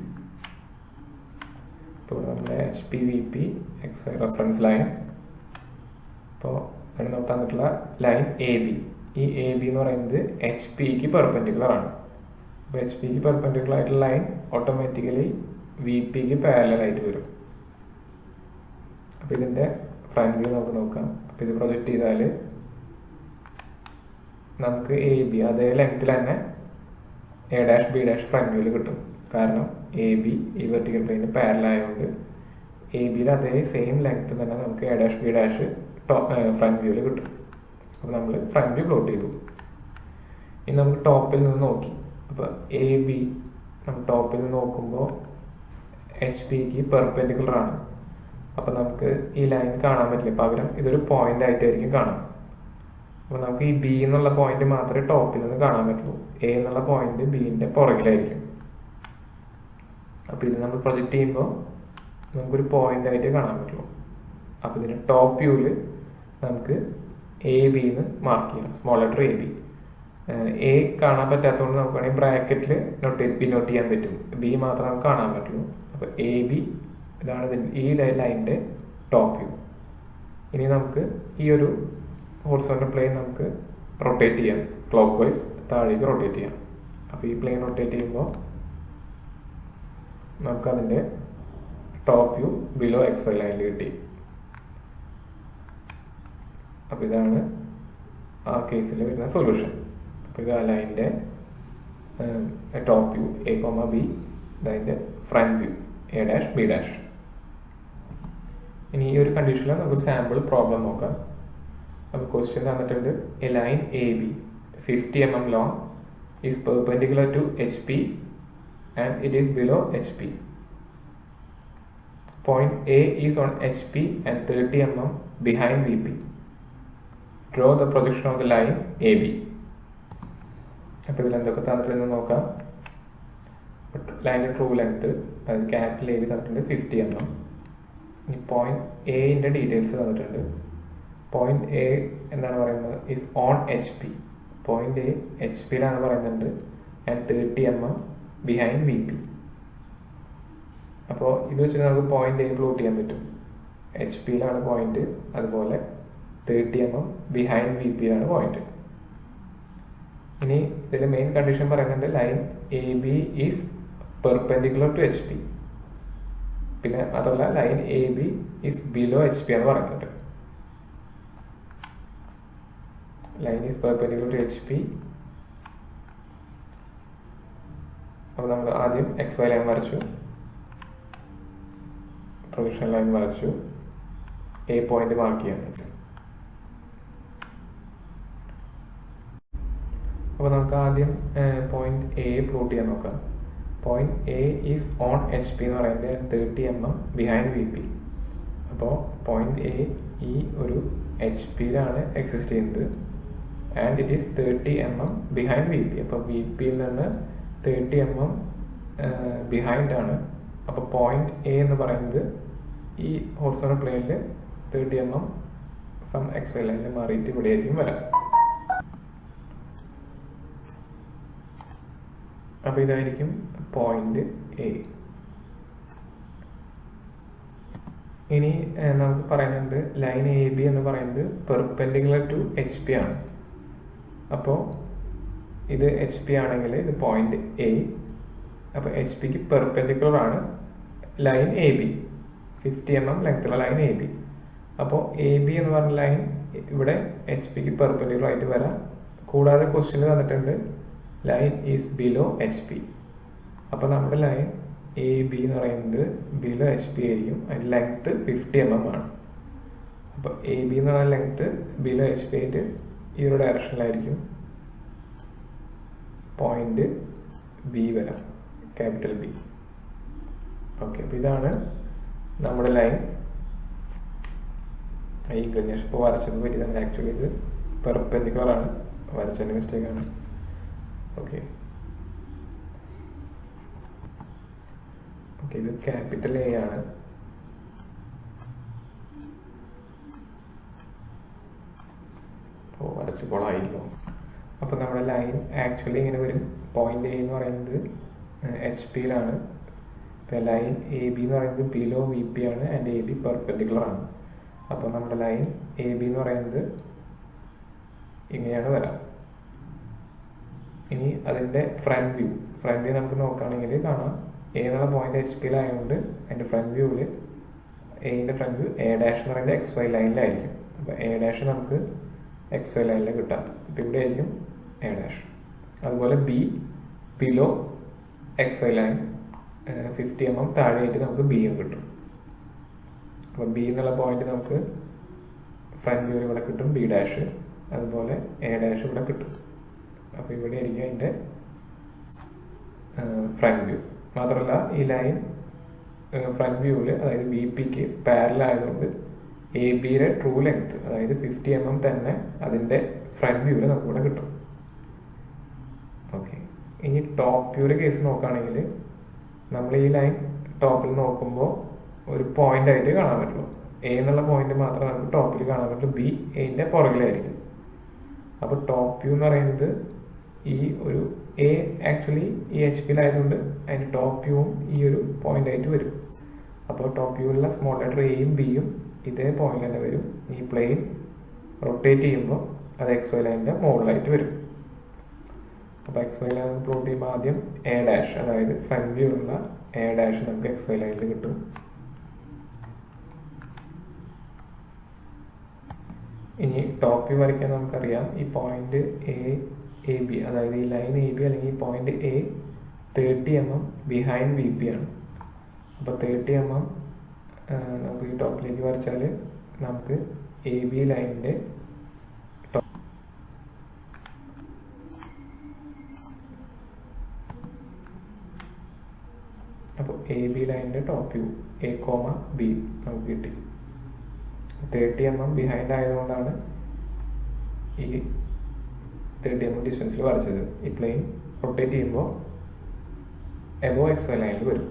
ഇപ്പോൾ നമ്മുടെ H P V P X Y reference line. അപ്പോൾ ഇവിടെ നമുക്ക് തന്നിട്ടുള്ള ലൈൻ എ ബി. ഈ എ ബി എന്ന് പറയുന്നത് എച്ച് പിക്ക് പെർപെൻഡിക്കുലർ ആണ്. അപ്പോൾ എച്ച് പിക്ക് പെർപെൻഡിക്കുലർ ആയിട്ടുള്ള ലൈൻ ഓട്ടോമാറ്റിക്കലി വി പിക്ക് പാരലൽ ആയിട്ട് വരും. അപ്പോൾ ഇതിൻ്റെ ഫ്രണ്ട് വ്യൂ നമുക്ക് നോക്കാം. അപ്പോൾ ഇത് പ്രൊജക്റ്റ് ചെയ്താൽ നമുക്ക് എ ബി അതേ ലെങ്ത്തിൽ തന്നെ A dash B dash front വ്യൂവിൽ കിട്ടും, കാരണം എ ബി ഈ വെർട്ടിക്കൽ പ്ലെയിന് പാരലൽ ആയതുകൊണ്ട് എ ബിയുടെ അതേ സെയിം ലെങ്ത് തന്നെ നമുക്ക് A dash B dash front വ്യൂവിൽ കിട്ടും. അപ്പോൾ നമ്മൾ ഫ്രണ്ട് വ്യൂ പ്ലോട്ട് ചെയ്തു. ഇനി നമുക്ക് ടോപ്പിൽ നിന്ന് നോക്കി. അപ്പോൾ എ ബി നമ്മൾ ടോപ്പിൽ നിന്ന് നോക്കുമ്പോൾ എച്ച് പിക്ക് പെർപെൻഡിക്കുലർ ആണ്. അപ്പോൾ നമുക്ക് ഈ ലൈൻ കാണാൻ പറ്റില്ല, പകരം ഇതൊരു പോയിന്റ് ആയിട്ടായിരിക്കും കാണാം. അപ്പോൾ നമുക്ക് ഈ ബി എന്നുള്ള പോയിന്റ് മാത്രമേ ടോപ്പിൽ നിന്ന് കാണാൻ പറ്റുള്ളൂ, എ എന്നുള്ള പോയിന്റ് ബിന്റെ പുറകിലായിരിക്കും. അപ്പോൾ ഇത് നമ്മൾ പ്രൊജക്റ്റ് ചെയ്യുമ്പോൾ നമുക്കൊരു പോയിന്റ് ആയിട്ട് കാണാൻ പറ്റുള്ളൂ. അപ്പോൾ ഇതിന്റെ ടോപ്പ് വ്യൂവിൽ നമുക്ക് എ ബി എന്ന് മാർക്ക് ചെയ്യാം, small letter a B. A കാണാൻ പറ്റാത്തതുകൊണ്ട് നമുക്ക് വേണമെങ്കിൽ ബ്രാക്കറ്റിൽ ഡിനോട്ട് ചെയ്യാൻ പറ്റും, ബി മാത്രമേ നമുക്ക് കാണാൻ പറ്റുള്ളൂ. അപ്പോൾ എ ബി ഇതാണ് ഈ ലൈനിന്റെ ടോപ്പ് വ്യൂ. ഇനി നമുക്ക് ഈ ഒരു ഹൊറിസോണ്ടൽ പ്ലെയിൻ നമുക്ക് റൊട്ടേറ്റ് ചെയ്യാം, ക്ലോക്ക് വൈസ് താഴേക്ക് റൊട്ടേറ്റ് ചെയ്യാം. അപ്പോൾ ഈ പ്ലെയിൻ റൊട്ടേറ്റ് ചെയ്യുമ്പോൾ നമുക്കതിൻ്റെ top view below X Y ലൈനിൽ കിട്ടി. അപ്പോൾ ഇതാണ് ആ കേസിൽ വരുന്ന സൊല്യൂഷൻ. അപ്പോൾ ഇത് ആ ലൈനിൻ്റെ top view A comma B, അതിൻ്റെ front view A dash B dash. ഇനി ഈ ഒരു കണ്ടീഷനിൽ നമുക്ക് സാമ്പിൾ പ്രോബ്ലം നോക്കാം. അപ്പോൾ ക്വസ്റ്റ്യൻ തന്നിട്ടുണ്ട്, A line A B 50 mm long is perpendicular to HP and it is below HP. Point A is on HP and 30 mm behind VP. Draw the projection of the line AB. അപ്പോൾ ഇതിൽ എന്തൊക്കെ തന്നിട്ടുണ്ടെന്ന് നോക്കാം. ലൈനിൻ്റെ true length, അത് capital A B തന്നിട്ടുണ്ട് 50 mm. ഇനി point എന്റെ details തന്നിട്ടുണ്ട്. പോയിന്റ് എ എന്താണ് പറയുന്നത്, is on HP. Point A HP പറയുന്നുണ്ട് ആൻഡ് 30 mm ബിഹൈൻഡ് VP. അപ്പോൾ ഇത് വെച്ചിട്ട് നമുക്ക് പോയിന്റ് എ പ്ലോട്ട് ചെയ്യാൻ പറ്റും. HP പോയിന്റ്, അതുപോലെ 30 mm ബിഹൈൻഡ് VP പോയിന്റ്. ഇനി ഇതിൽ മെയിൻ കണ്ടീഷൻ പറയുന്നുണ്ട്, line A B is perpendicular to HP. പിന്നെ അതല്ല, line A B is below HP എന്ന് പറയുന്നുണ്ട്. Line is perpendicular to HP. അപ്പോൾ നമ്മൾ ആദ്യം XY ലൈൻ വരച്ചു, പ്രൊജക്ഷൻ ലൈൻ വരച്ചു, എ പോയിന്റ് മാർക്ക് ചെയ്യാനുണ്ട്. അപ്പോൾ നമുക്ക് ആദ്യം പോയിന്റ് എ പ്ലോട്ട് ചെയ്യാൻ നോക്കാം. Point A is on HP എന്ന് പറയുന്നത് 30 mm ബിഹൈൻഡ് VP. അപ്പോൾ പോയിന്റ് എ ഈ ഒരു HP എക്സിസ്റ്റ് ചെയ്യുന്നത് and it is 30 mm behind VP. അപ്പോൾ VP നിന്ന് 30 mm ബിഹൈൻഡ് ആണ്. അപ്പോൾ പോയിന്റ് എ എന്ന് പറയുന്നത് ഈ ഹൊറിസോണ്ടൽ പ്ലെയിനിൽ 30 mm ഫ്രം XY ലൈനിൽ മാറിയിട്ട് ഇവിടെ ആയിരിക്കും വരാം. അപ്പോൾ ഇതായിരിക്കും പോയിന്റ് എ. ഇനി നമുക്ക് പറയുന്നുണ്ട്, ലൈൻ എ ബി എന്ന് പറയുന്നത് പെർപെൻഡിക്കുലർ ടു HP ആണ്. അപ്പോൾ ഇത് HP ആണെങ്കിൽ ഇത് പോയിന്റ് എ. അപ്പോൾ HPക്ക് പെർപെൻഡിക്കുലർ ആണ് ലൈൻ എ ബി, 50 mm ലെങ്ത്തുള്ള ലൈൻ എ ബി. അപ്പോൾ എ ബി എന്ന് പറഞ്ഞ ലൈൻ ഇവിടെ HPക്ക് പെർപെൻഡിക്കുലർ ആയിട്ട് വരാം. കൂടാതെ ക്വസ്റ്റ്യനിൽ തന്നിട്ടുണ്ട് ലൈൻ ഈസ് ബിലോ HP. അപ്പോൾ നമ്മുടെ ലൈൻ എ ബി എന്ന് പറയുന്നത് ബിലോ HP ആയിരിക്കും. അതിൻ്റെ ലെങ്ത്ത് 50 mm ആണ്. അപ്പോൾ എ ബി എന്ന് പറയുന്ന ലെങ്ത്ത് ബിലോ HP ആയിട്ട് ഈ ഒരു ഡയറക്ഷനിലായിരിക്കും പോയിന്റ് ബി വരാം, ക്യാപിറ്റൽ ബി. ഓക്കെ, അപ്പോൾ ഇതാണ് നമ്മുടെ ലൈൻ. ഈ ഇൻക്ലിനേഷൻ ഇപ്പോൾ വരച്ചപ്പോൾ പറ്റിയതാണ്. ആക്ച്വലി ഇത് പെർപെൻഡിക്കുലർ ആണ്, വരച്ചതിൻ്റെ മിസ്റ്റേക്ക് ആണ്. ഓക്കെ, ഇത് ക്യാപിറ്റൽ എ ആണ്. ഓ, വരച്ചപ്പോഴായില്ലോ. അപ്പോൾ നമ്മുടെ ലൈൻ ആക്ച്വലി ഇങ്ങനെ വരും. പോയിന്റ് എ എന്ന് പറയുന്നത് HP. ഇപ്പോൾ ലൈൻ എ ബി എന്ന് പറയുന്നത് ബിലോ VP ആണ് ആൻഡ് എ ബി പെർപെൻഡിക്കുലർ ആണ്. അപ്പോൾ നമ്മുടെ ലൈൻ എ ബി എന്ന് പറയുന്നത് ഇങ്ങനെയാണ് വരാം. ഇനി അതിൻ്റെ ഫ്രണ്ട് വ്യൂ നമുക്ക് നോക്കുകയാണെങ്കിൽ കാണാം, എ എന്നുള്ള പോയിന്റ് HP ആയതുകൊണ്ട് അതിൻ്റെ ഫ്രണ്ട് വ്യൂവിൽ എന്റെ ഫ്രണ്ട് വ്യൂ എ ഡാഷ് എന്ന് പറയുന്നത് XY ലൈനിലായിരിക്കും. അപ്പോൾ എ ഡാഷ് നമുക്ക് XY ലൈനിൽ കിട്ടാം. അപ്പോൾ ഇവിടെ ആയിരിക്കും എ ഡാഷ്. അതുപോലെ B below XY line 50 mm താഴെയായിട്ട് നമുക്ക് ബിയും കിട്ടും. അപ്പോൾ ബി എന്നുള്ള പോയിന്റ് നമുക്ക് ഫ്രണ്ട് വ്യൂ ഇവിടെ കിട്ടും, ബി ഡാഷ്. അതുപോലെ എ ഡാഷ് ഇവിടെ കിട്ടും. അപ്പോൾ ഇവിടെ ആയിരിക്കും അതിൻ്റെ ഫ്രണ്ട് വ്യൂ. മാത്രമല്ല ഈ ലൈൻ ഫ്രണ്ട് വ്യൂവിൽ, അതായത് VPക്ക് പാരലൽ ആയതുകൊണ്ട് എ ബിയുടെ ട്രൂ ലെങ്ത്, അതായത് 50 mm തന്നെ അതിൻ്റെ ഫ്രണ്ട് വ്യൂവിൽ നമുക്കിവിടെ കിട്ടും. ഓക്കെ, ഇനി ടോപ്പ് വ്യൂവിലെ കേസ് നോക്കുകയാണെങ്കിൽ നമ്മൾ ഈ ലൈൻ ടോപ്പിൽ നോക്കുമ്പോൾ ഒരു പോയിന്റ് ആയിട്ട് കാണാൻ പറ്റുള്ളൂ. എ എന്നുള്ള പോയിന്റ് മാത്രമേ നമുക്ക് ടോപ്പിൽ കാണാൻ പറ്റുള്ളൂ, ബി എന്റെ പുറകിലായിരിക്കും. അപ്പോൾ ടോപ്പ് വ്യൂ എന്ന് പറയുന്നത് ഈ ഒരു എ ആക്ച്വലി ഈ HP ആയതുകൊണ്ട് അതിൻ്റെ ടോപ്പ് വ്യൂവും ഈ ഒരു പോയിന്റ് ആയിട്ട് വരും. അപ്പോൾ ടോപ്പ് വ്യൂവിലുള്ള സ്മോൾ ലെറ്റർ എയും ബിയും ഇതേ പോയിന്റ് തന്നെ വരും. ഈ പ്ലെയിൻ റൊട്ടേറ്റ് ചെയ്യുമ്പോൾ അത് XY ലൈനിൻ്റെ മുകളിലായിട്ട് വരും. അപ്പോൾ XY ലൈൻ പ്ലോട്ട് ചെയ്യുമ്പോൾ ആദ്യം എ ഡാഷ്, അതായത് ഫ്രണ്ട് വ്യൂ ഉള്ള എ ഡാഷ് നമുക്ക് XY ലൈനിൽ കിട്ടും. ഇനി ടോപ്പ് വ്യൂ വരയ്ക്കാൻ നമുക്കറിയാം, ഈ പോയിന്റ് എ എ ബി, അതായത് ഈ ലൈൻ എ ബി അല്ലെങ്കിൽ ഈ point A 30 mm behind V P ആണ്. അപ്പോൾ 30 mm നമുക്ക് ഈ ടോപ്പിലേക്ക് വരച്ചാൽ നമുക്ക് എ ബി ലൈനിൻ്റെ അപ്പോൾ എ ബി ലൈനിൻ്റെ top view A comma B നമുക്ക് കിട്ടി. 30 mm ബിഹൈൻഡ് ആയതുകൊണ്ടാണ് ഈ 30 mm ഡിസ്റ്റൻസിൽ വരച്ചത്. ഈ പ്ലെയിൻ റൊട്ടേറ്റ് ചെയ്യുമ്പോൾ എബോ XY ലൈനിൽ വരും.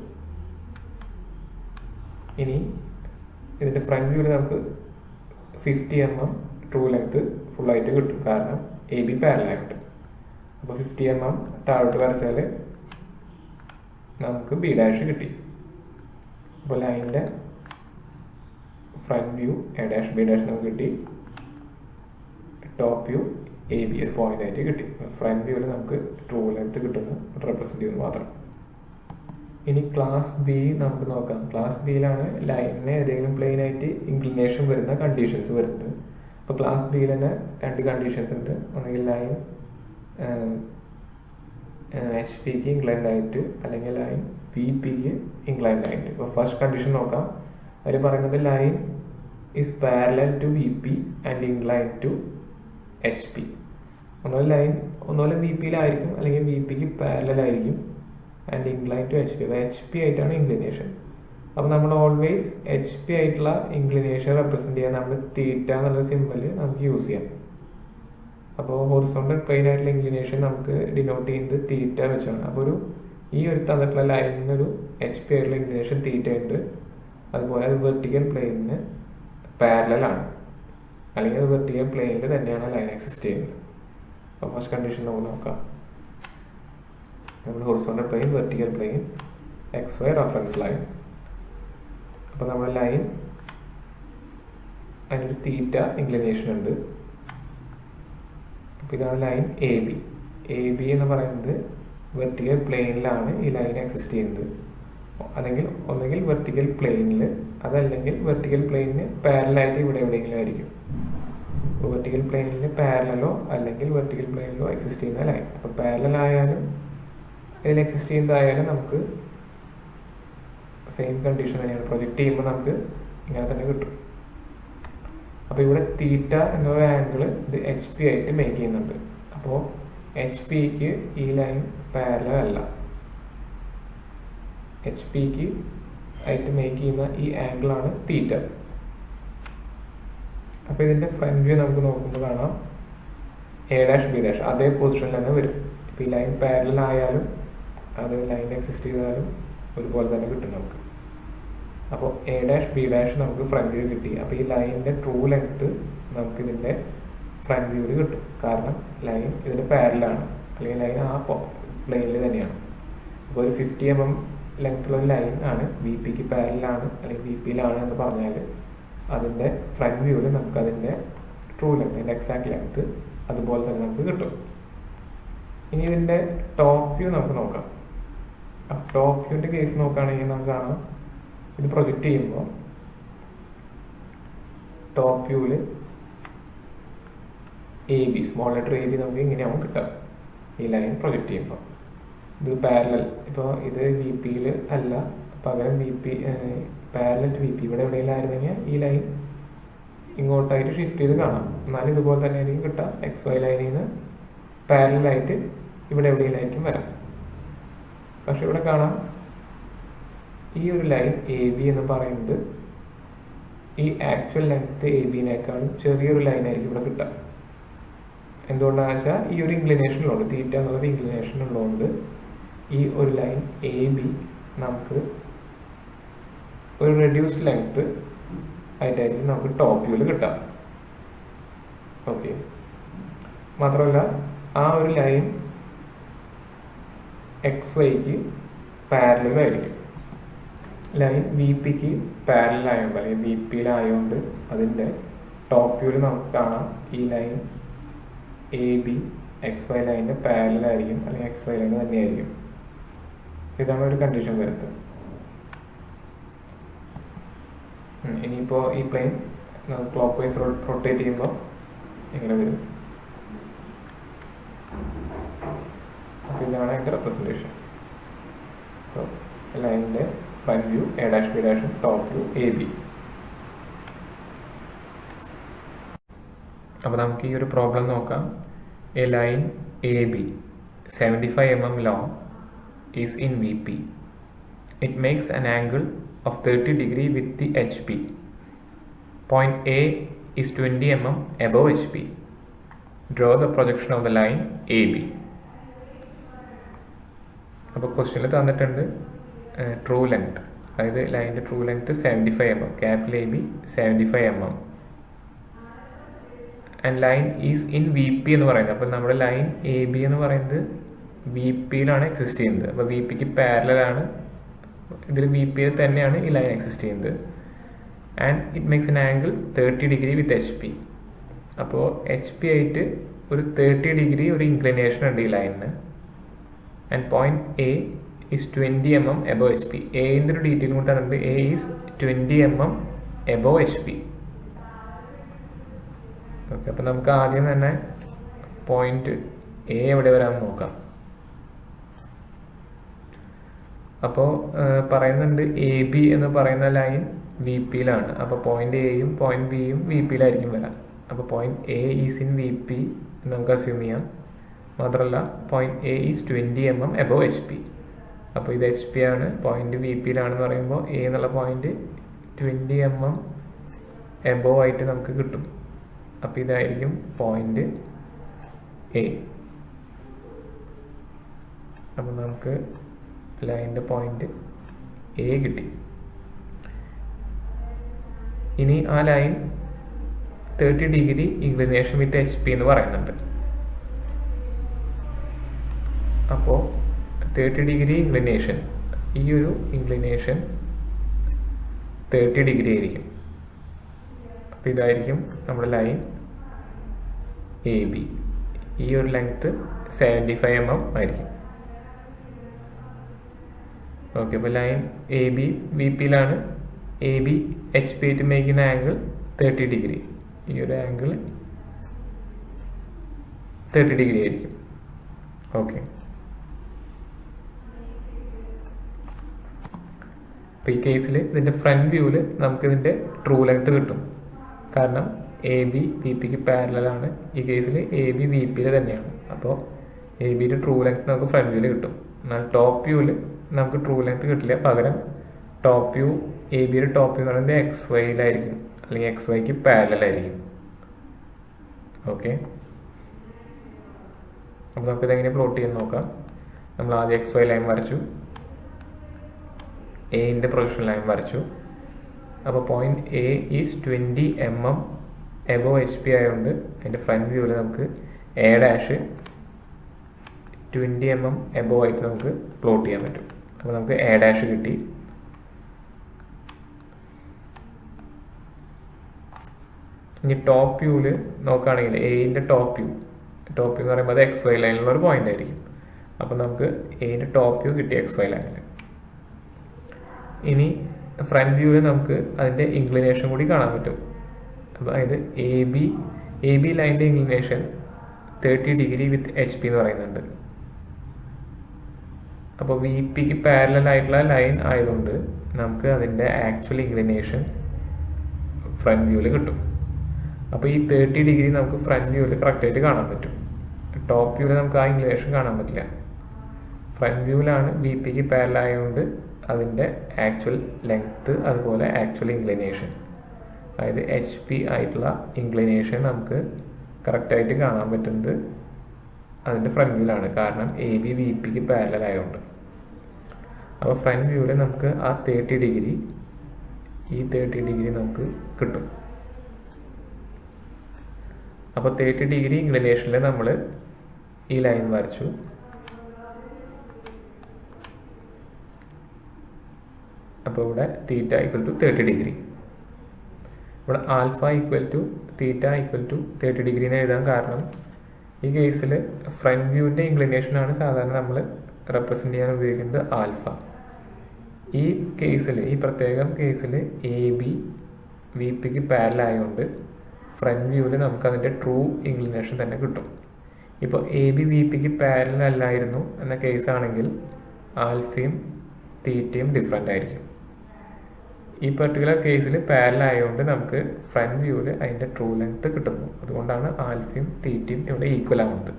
ഇനി ഇതിൻ്റെ ഫ്രണ്ട് വ്യൂവിൽ നമുക്ക് 50 mm ട്രൂ ലെങ്ത് ഫുള്ളായിട്ട് കിട്ടും, കാരണം എ ബി പാരലായിട്ട്. അപ്പോൾ 50 mm താഴോട്ട് വരച്ചാൽ നമുക്ക് ബി ഡാഷ് കിട്ടി. അപ്പോൾ ലൈനിൻ്റെ front view A dash B dash നമുക്ക് കിട്ടി. ടോപ്പ് വ്യൂ എ ബി ഒരു പോയിന്റ് ആയിട്ട് കിട്ടി. ഫ്രണ്ട് വ്യൂവിൽ നമുക്ക് ട്രൂ ലെങ്ത് കിട്ടുന്നു റെപ്രസെൻറ്റ് ചെയ്യുന്നത് മാത്രം. ഇനി ക്ലാസ് ബി നമുക്ക് നോക്കാം. ക്ലാസ് ബിയിലാണ് ലൈനിന് ഏതെങ്കിലും പ്ലെയിൻ ആയിട്ട് ഇൻക്ലിനേഷൻ വരുന്ന കണ്ടീഷൻസ് വരുന്നത്. അപ്പോൾ ക്ലാസ് ബിയിൽ തന്നെ 2 കണ്ടീഷൻസ് ഉണ്ട്. ഒന്നുകിൽ ലൈൻ എച്ച് പിക്ക് ഇൻക്ലൈൻഡ് ആയിട്ട്, അല്ലെങ്കിൽ ലൈൻ വി പിക്ക് ഇൻക്ലൈൻഡ് ആയിട്ട്. ഇപ്പോൾ ഫസ്റ്റ് കണ്ടീഷൻ നോക്കാം. അതിൽ പറയുന്നത് line is parallel to V P and incline to H P. ഒന്നുപോലെ വി പിയിലായിരിക്കും, അല്ലെങ്കിൽ വി പിക്ക് പാരലൽ ആയിരിക്കും and incline to H P. അപ്പോൾ എച്ച് പി ആയിട്ടാണ് ഇൻക്ലിനേഷൻ. അപ്പോൾ നമ്മൾ ഓൾവേസ് എച്ച് പി ആയിട്ടുള്ള ഇൻക്ലിനേഷൻ റെപ്രസെൻറ്റ് ചെയ്യാൻ നമ്മൾ തീറ്റ എന്നുള്ള സിമ്പൽ നമുക്ക് യൂസ് ചെയ്യാം. അപ്പോൾ ഹൊറിസോണ്ടൽ പ്ലെയിൻ ആയിട്ടുള്ള ഇൻക്ലിനേഷൻ നമുക്ക് ഡിനോട്ട് ചെയ്യുന്നത് തീറ്റ വെച്ചാണ്. അപ്പോൾ ഈ ഒരു തന്നിട്ടുള്ള ലൈനിനൊരു എച്ച് പി ആയിട്ടുള്ള ഇൻക്ലിനേഷൻ തീറ്റ ഉണ്ട്. അതുപോലെ അത് വെർട്ടിക്കൽ പ്ലെയിനിന് പാരലലാണ്, അല്ലെങ്കിൽ അത് വെർട്ടിക്കൽ പ്ലെയിനിൽ തന്നെയാണ് ലൈൻ എക്സിസ്റ്റ് ചെയ്യുന്നത്. അപ്പോൾ ഫസ്റ്റ് കണ്ടീഷൻ നമുക്ക് നോക്കാം. നമ്മൾ horizontal plane, vertical plane, XY reference line. അപ്പോൾ നമ്മുടെ ലൈൻ അതിനൊരു തീറ്റ ഇൻക്ലിനേഷൻ ഉണ്ട്. അപ്പോൾ ഇതാണ് line A B. A B എന്ന് പറയുന്നത് വെർട്ടിക്കൽ പ്ലെയിനിലാണ് ഈ ലൈൻ എക്സിസ്റ്റ് ചെയ്യുന്നത്. ഒന്നെങ്കിൽ വെർട്ടിക്കൽ പ്ലെയിനിൽ, അതല്ലെങ്കിൽ വെർട്ടിക്കൽ പ്ലെയിനിന് പാരലായിട്ട് ഇവിടെ എവിടെയെങ്കിലും ആയിരിക്കും. അപ്പോൾ വെർട്ടിക്കൽ പ്ലെയിനിൽ പാരലോ അല്ലെങ്കിൽ വെർട്ടിക്കൽ പ്ലെയിനിലോ എക്സിസ്റ്റ് ചെയ്യുന്ന ലൈൻ. അപ്പോൾ പാരലൽ ആയാലും ഇതിൽ എക്സിസ്റ്റ് ചെയ്യുന്നതായാലും നമുക്ക് സെയിം കണ്ടീഷൻ തന്നെയാണ്. പ്രൊജക്റ്റ് ചെയ്യുമ്പോൾ നമുക്ക് ഇങ്ങനെ തന്നെ കിട്ടും. അപ്പോൾ ഇവിടെ തീറ്റ എന്നൊരു ആംഗിൾ ഇത് എച്ച് പി ആയിട്ട് മേക്ക് ചെയ്യുന്നുണ്ട്. അപ്പോൾ എച്ച് പിക്ക് ഈ ലൈൻ പാരലൽ അല്ല. എച്ച് പിക്ക് ആയിട്ട് മേക്ക് ചെയ്യുന്ന ഈ ആംഗിളാണ് തീറ്റ. അപ്പോൾ ഇതിൻ്റെ ഫ്രണ്ട് വ്യൂ നമുക്ക് നോക്കുമ്പോൾ കാണാം എ ഡാഷ് ബി ഡാഷ് അതേ പൊസിഷനിൽ തന്നെ വരും. ഇപ്പോൾ ഈ ലൈൻ പാരലൽ ആയാലും അത് ലൈൻ എക്സിസ്റ്റ് ചെയ്താലും ഒരുപോലെ തന്നെ കിട്ടും നമുക്ക്. അപ്പോൾ എ ഡാഷ് ബി ഡാഷ് നമുക്ക് ഫ്രണ്ട് വ്യൂ കിട്ടി. അപ്പോൾ ഈ ലൈനിൻ്റെ ട്രൂ ലെങ്ത്ത് നമുക്ക് ഇതിൻ്റെ ഫ്രണ്ട് വ്യൂവിൽ കിട്ടും, കാരണം ലൈൻ ഇതിന് പാരലാണ്, അല്ലെങ്കിൽ ലൈൻ ആ പ്ലെയിനിൽ തന്നെയാണ്. അപ്പോൾ ഒരു 50 mm ലെങ്ത്തുള്ള ലൈൻ ആണ് വി പിക്ക് പാരലാണ് അല്ലെങ്കിൽ വി പിയിലാണ് എന്ന് പറഞ്ഞാൽ അതിൻ്റെ ഫ്രണ്ട് വ്യൂവിൽ നമുക്ക് അതിൻ്റെ ട്രൂ ലെങ്ത്, അതിൻ്റെ എക്സാക്ട് ലെങ്ത്ത് അതുപോലെ തന്നെ നമുക്ക് കിട്ടും. ഇനി ഇതിൻ്റെ ടോപ്പ് വ്യൂ നമുക്ക് നോക്കാം. ടോപ്പ് വ്യൂവിൻ്റെ കേസ് നോക്കുകയാണെങ്കിൽ നമുക്ക് കാണാം ഇത് പ്രൊജക്റ്റ് ചെയ്യുമ്പോൾ ടോപ്പ് വ്യൂവിൽ A B, small letter a B നമുക്ക് ഇങ്ങനെയാവും കിട്ടുക. ഈ ലൈൻ പ്രൊജക്റ്റ് ചെയ്യുമ്പോൾ ഇത് പാരലൽ, ഇപ്പോൾ ഇത് വി പിയിൽ അല്ല, പകരം V P parallel to V P ഇവിടെ എവിടെയെങ്കിലും ആയിരുന്നെങ്കിൽ ഈ ലൈൻ ഇങ്ങോട്ടായിട്ട് ഷിഫ്റ്റ് ചെയ്ത് കാണാം. എന്നാലും ഇതുപോലെ തന്നെ ആയിരിക്കും കിട്ടുക. XY ലൈനിൽ നിന്ന് പാരലായിട്ട് ഇവിടെ എവിടെയെങ്കിലായിരിക്കും വരാം. പക്ഷെ ഇവിടെ കാണാം ഈ ഒരു ലൈൻ എ ബി എന്ന് പറയുന്നത് ഈ ആക്ച്വൽ ലെങ്ത് എ ബിനേക്കാളും ചെറിയൊരു ലൈനായിരിക്കും ഇവിടെ കിട്ടുക. എന്തുകൊണ്ടാണെന്ന് വെച്ചാൽ ഈ ഒരു ഇൻക്ലിനേഷനിലുണ്ട്, തീറ്റ എന്നുള്ളൊരു ഇൻക്ലിനേഷൻ ഉള്ളതുകൊണ്ട് ഈ ഒരു ലൈൻ എ ബി നമുക്ക് ഒരു റെഡ്യൂസ്ഡ് ലെങ്ത് ആയിട്ടായിരിക്കും നമുക്ക് ടോപ്പ് വ്യൂവിൽ കിട്ടാം. ഓക്കെ, മാത്രമല്ല ആ ഒരു ലൈൻ XYക്ക് പാരലലായിരിക്കും. ലൈൻ വി പിക്ക് പാരലായതുകൊണ്ട് അല്ലെങ്കിൽ വി പിയിലായതുകൊണ്ട് അതിൻ്റെ ടോപ്പ് വ്യൂവിൽ നമുക്ക് കാണാം ഈ ലൈൻ എ ബി XY ലൈനിൻ്റെ പാരലായിരിക്കും, അല്ലെങ്കിൽ XY ലൈൻ തന്നെയായിരിക്കും. ഇതാണ് ഒരു കണ്ടീഷൻ വരുന്നത്. ഇനിയിപ്പോൾ ഈ പ്ലെയിൻ ക്ലോക്ക് വൈസ് റൊട്ടേറ്റ് ചെയ്യുമ്പോൾ ഇങ്ങനെ വരും. അപ്പോൾ ഇതാണ് അതിൻ്റെ റെപ്രസെൻറ്റേഷൻ. അപ്പോൾ ലൈനിൻ്റെ front view A dash B ഡാഷും ടോപ്പ് വ്യൂ എ ബി. അപ്പോൾ നമുക്ക് ഈ ഒരു പ്രോബ്ലം നോക്കാം. A line A B 75 mm long is in VP. It makes an angle of 30 degree with the HP. Point A is 20 mm above HP. Draw the projection of the line AB. അപ്പോൾ ക്വസ്റ്റ്യനിൽ തന്നിട്ടുണ്ട് true length, അതായത് ലൈനിൻ്റെ true length 75 mm, capital A B 75 mm, and line is in V P എന്ന് പറയുന്നത്. അപ്പോൾ നമ്മുടെ line A B എന്ന് പറയുന്നത് വി പിയിലാണ് എക്സിസ്റ്റ് ചെയ്യുന്നത്. അപ്പോൾ വി പിക്ക് പാരലാണ്, ഇതിൽ വി പിയിൽ തന്നെയാണ് ഈ ലൈൻ എക്സിസ്റ്റ് ചെയ്യുന്നത്. And it makes N angle 30 degree with H P. അപ്പോൾ എച്ച് പി ആയിട്ട് ഒരു 30 ഡിഗ്രി ഒരു ഇൻക്ലിനേഷൻ ഉണ്ട് ഈ ലൈനിന്. And point A is 20 mm above H P. എന്റെ ഒരു ഡീറ്റെയിൽ കൂടി തന്നിട്ടുണ്ട്. A is 20 mm above H P. Okay, അപ്പോൾ നമുക്ക് ആദ്യം തന്നെ പോയിന്റ് എ എവിടെ വരാമെന്ന് നോക്കാം. അപ്പോൾ പറയുന്നുണ്ട് എ ബി എന്ന് പറയുന്ന ലൈൻ വി പിയിലാണ്. അപ്പോൾ പോയിന്റ് എയും പോയിന്റ് ബിയും വി പിയിലായിരിക്കും വരാം. അപ്പോൾ point A is in V P നമുക്ക് അസ്യൂം ചെയ്യാം. മാത്രമല്ല point A is 20 mm above H P. അപ്പോൾ ഇത് എച്ച് പി ആണ്, പോയിന്റ് വി പിയിലാണെന്ന് പറയുമ്പോൾ എ എന്നുള്ള പോയിന്റ് 20 mm എബോ ആയിട്ട് നമുക്ക് കിട്ടും. അപ്പോൾ ഇതായിരിക്കും പോയിന്റ് എ. അപ്പോൾ നമുക്ക് ലൈനിൻ്റെ പോയിന്റ് എ കിട്ടി. ഇനി ആ line 30 degree inclination with H P എന്ന് പറയുന്നുണ്ട്. അപ്പോൾ 30 ഡിഗ്രി ഇൻക്ലിനേഷൻ, ഈ ഒരു ഇൻക്ലിനേഷൻ 30 ഡിഗ്രി ആയിരിക്കും. അപ്പോൾ ഇതായിരിക്കും നമ്മുടെ ലൈൻ എ ബി. ഈ ഒരു ലെങ്ത് 75 mm ആയിരിക്കും. ഓക്കെ, അപ്പോൾ ലൈൻ എ ബി വി പിയിലാണ്. എ ബി എച്ച് പി ആയിട്ട് മേക്കുന്ന ആംഗിൾ 30 ഡിഗ്രി. ഈ ഒരു ആംഗിൾ 30 ഡിഗ്രി ആയിരിക്കും. ഓക്കെ, അപ്പോൾ ഈ കേസിൽ ഇതിൻ്റെ ഫ്രണ്ട് വ്യൂവിൽ നമുക്കിതിൻ്റെ ട്രൂ ലെങ്ത് കിട്ടും. കാരണം എ ബി വി പിക്ക് പാരലാണ്. ഈ കേസിൽ എ ബി വി പിയിൽ തന്നെയാണ്. അപ്പോൾ എ ബിയുടെ ട്രൂ ലെങ്ത് നമുക്ക് ഫ്രണ്ട് വ്യൂവിൽ കിട്ടും. എന്നാൽ ടോപ്പ് വ്യൂവിൽ നമുക്ക് ട്രൂ ലെങ്ത് കിട്ടില്ല. പകരം ടോപ്പ് വ്യൂ, എ ബിയുടെ ടോപ്പ് വ്യൂ എന്ന് പറയുന്നത് എക്സ് വൈയിലായിരിക്കും, അല്ലെങ്കിൽ എക്സ് വൈക്ക് പാരലായിരിക്കും. ഓക്കെ, അപ്പോൾ നമുക്കിതെങ്ങനെ പ്ലോട്ട് ചെയ്യാൻ നോക്കാം. നമ്മൾ ആദ്യം എക്സ് വൈ ലൈൻ വരച്ചു, എന്റെ പ്രൊജക്ഷൻ ലൈൻ വരച്ചു. അപ്പോൾ point A is 20 mm above H P ആയതുകൊണ്ട് അതിൻ്റെ ഫ്രണ്ട് വ്യൂവിൽ നമുക്ക് എ ഡാഷ് 20 mm എബോ ആയിട്ട് നമുക്ക് പ്ലോട്ട് ചെയ്യാൻ പറ്റും. അപ്പോൾ നമുക്ക് എ ഡാഷ് കിട്ടി. ഇനി ടോപ്പ് വ്യൂവിൽ നോക്കുകയാണെങ്കിൽ എന്റെ ടോപ്പ് വ്യൂ എന്ന് പറയുമ്പോൾ അത് എക്സ് വൈ ലൈനിലുള്ള ഒരു പോയിന്റ് ആയിരിക്കും. അപ്പോൾ നമുക്ക് എന്റെ ടോപ്പ് വ്യൂ കിട്ടി എക്സ് വൈ ലൈനിൽ. ഇനി ഫ്രണ്ട് വ്യൂവിൽ നമുക്ക് അതിൻ്റെ ഇൻക്ലിനേഷൻ കൂടി കാണാൻ പറ്റും. അതായത് എ ബി ലൈനിൻ്റെ inclination 30 degree with H P എന്ന് പറയുന്നുണ്ട്. അപ്പോൾ വി പിക്ക് പാരലൽ ആയിട്ടുള്ള ലൈൻ ആയതുകൊണ്ട് നമുക്ക് അതിൻ്റെ ആക്ച്വൽ ഇൻക്ലിനേഷൻ ഫ്രണ്ട് വ്യൂവിൽ കിട്ടും. അപ്പോൾ ഈ 30 ഡിഗ്രി നമുക്ക് ഫ്രണ്ട് വ്യൂവിൽ കറക്റ്റായിട്ട് കാണാൻ പറ്റും. ടോപ്പ് വ്യൂവിൽ നമുക്ക് ആ ഇൻക്ലിനേഷൻ കാണാൻ പറ്റില്ല. ഫ്രണ്ട് വ്യൂവിലാണ് വി പിക്ക് പാരലൽ ആയതുകൊണ്ട് അതിൻ്റെ ആക്ച്വൽ ലെങ്ത്ത് അതുപോലെ ആക്ച്വൽ ഇൻക്ലിനേഷൻ, അതായത് എച്ച് പി ആയിട്ടുള്ള ഇൻക്ലിനേഷൻ നമുക്ക് കറക്റ്റായിട്ട് കാണാൻ പറ്റുന്നത് അതിൻ്റെ ഫ്രണ്ട് വ്യൂവിലാണ്. കാരണം എ ബി വി പിക്ക് പാരലൽ ആയതുകൊണ്ട്. അപ്പോൾ ഫ്രണ്ട് വ്യൂവിൽ നമുക്ക് ആ 30 ഡിഗ്രി നമുക്ക് കിട്ടും. അപ്പോൾ 30 ഡിഗ്രി ഇൻക്ലിനേഷനിൽ നമ്മൾ ഈ ലൈൻ വരച്ചു. അപ്പോൾ ഇവിടെ തീറ്റ ഈക്വൽ ടു 30 ഡിഗ്രി. ഇവിടെ alpha equal to theta equal to 30 degree എന്ന് എഴുതാൻ കാരണം ഈ കേസിൽ ഫ്രണ്ട് വ്യൂവിൻ്റെ ഇൻക്ലിനേഷനാണ് സാധാരണ നമ്മൾ റെപ്രസെൻ്റ് ചെയ്യാൻ ഉപയോഗിക്കുന്നത് ആൽഫ. ഈ കേസിൽ, ഈ പ്രത്യേകം കേസിൽ എ ബി വി പിക്ക് പാരലൽ ആയതുകൊണ്ട് ഫ്രണ്ട് വ്യൂവിൽ നമുക്ക് അതിൻ്റെ ട്രൂ ഇൻക്ലിനേഷൻ തന്നെ കിട്ടും. ഇപ്പോൾ എ ബി വി പിക്ക് പാരലൽ അല്ലായിരുന്നു എന്ന കേസാണെങ്കിൽ ആൽഫയും തീറ്റയും ഡിഫറെൻ്റ് ആയിരിക്കും. ഈ പെർട്ടിക്കുലർ കേസിൽ പാരലൽ ആയതുകൊണ്ട് നമുക്ക് ഫ്രണ്ട് വ്യൂവിൽ അതിൻ്റെ ട്രൂ ലെങ്ത് കിട്ടുന്നു. അതുകൊണ്ടാണ് ആൽഫയും തീറ്റയും ഇവിടെ ഈക്വൽ ആവുന്നത്.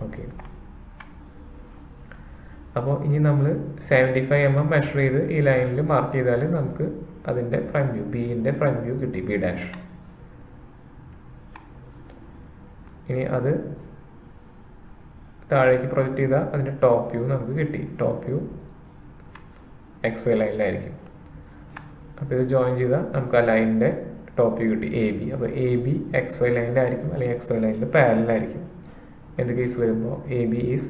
ഓക്കെ, അപ്പോൾ ഇനി നമ്മൾ 75 mm മെഷർ ചെയ്ത് ഈ ലൈനിൽ മാർക്ക് ചെയ്താൽ നമുക്ക് അതിൻ്റെ ഫ്രണ്ട് വ്യൂ, ബിൻ്റെ ഫ്രണ്ട് വ്യൂ കിട്ടി, ബി ഡാഷ്. ഇനി അത് താഴേക്ക് പ്രൊജക്റ്റ് ചെയ്താൽ അതിൻ്റെ ടോപ്പ് വ്യൂ നമുക്ക് കിട്ടി. ടോപ്പ് വ്യൂ XY ലൈനിലായിരിക്കും. അപ്പോൾ ഇത് ജോയിൻ ചെയ്താൽ നമുക്ക് ആ ലൈനിൻ്റെ ടോപ്പ് വ്യൂ കിട്ടി, എ ബി. അപ്പോൾ എ ബി XY ലൈനിലായിരിക്കും, അല്ലെങ്കിൽ XY ലൈനിൽ പാരലായിരിക്കും. എന്ത് കേസ് വരുമ്പോൾ A B is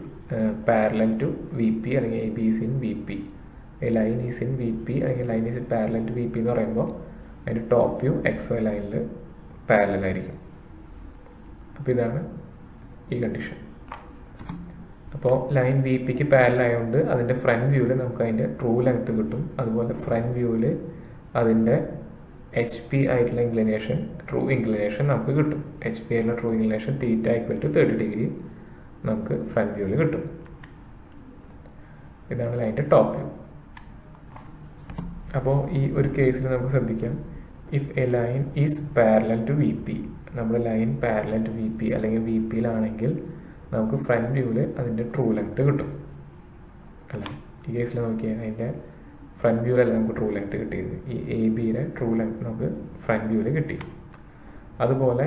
parallel to V P, അല്ലെങ്കിൽ A B is in V P, line is in V P, അല്ലെങ്കിൽ line is in parallel to V P എന്ന് പറയുമ്പോൾ അതിൻ്റെ ടോപ്പ് വ്യൂ XY ലൈനിൽ പാരലായിരിക്കും. അപ്പോൾ ഇതാണ് ഈ കണ്ടീഷൻ. അപ്പോൾ ലൈൻ വി പിക്ക് പാരലൽ ആയതുകൊണ്ട് അതിൻ്റെ ഫ്രണ്ട് വ്യൂവിൽ നമുക്ക് അതിൻ്റെ ട്രൂ ലെങ്ത് കിട്ടും. അതുപോലെ ഫ്രണ്ട് വ്യൂവിൽ അതിൻ്റെ എച്ച് പി ആയിട്ടുള്ള ഇൻക്ലിനേഷൻ, ട്രൂ ഇൻക്ലിനേഷൻ നമുക്ക് കിട്ടും. എച്ച് പി ആയിട്ടുള്ള true inclination theta equal to 30 degree നമുക്ക് ഫ്രണ്ട് വ്യൂവിൽ കിട്ടും. ഇതാണ് ലൈനിൻ്റെ ടോപ്പ് വ്യൂ. അപ്പോൾ ഈ ഒരു കേസിൽ നമുക്ക് ശ്രദ്ധിക്കാം, if a line is parallel to V P, നമ്മുടെ line parallel to V P അല്ലെങ്കിൽ വി പിയിലാണെങ്കിൽ നമുക്ക് ഫ്രണ്ട് വ്യൂവിൽ അതിൻ്റെ ട്രൂ ലെങ്ത് കിട്ടും. അല്ല, ഈ കേസിൽ നോക്കിയാൽ അതിൻ്റെ ഫ്രണ്ട് വ്യൂവിലല്ല നമുക്ക് ട്രൂ ലെങ്ത് കിട്ടിയത്, ഈ എ ബിയുടെ ട്രൂ ലെങ്ത് നമുക്ക് ഫ്രണ്ട് വ്യൂവിൽ കിട്ടി. അതുപോലെ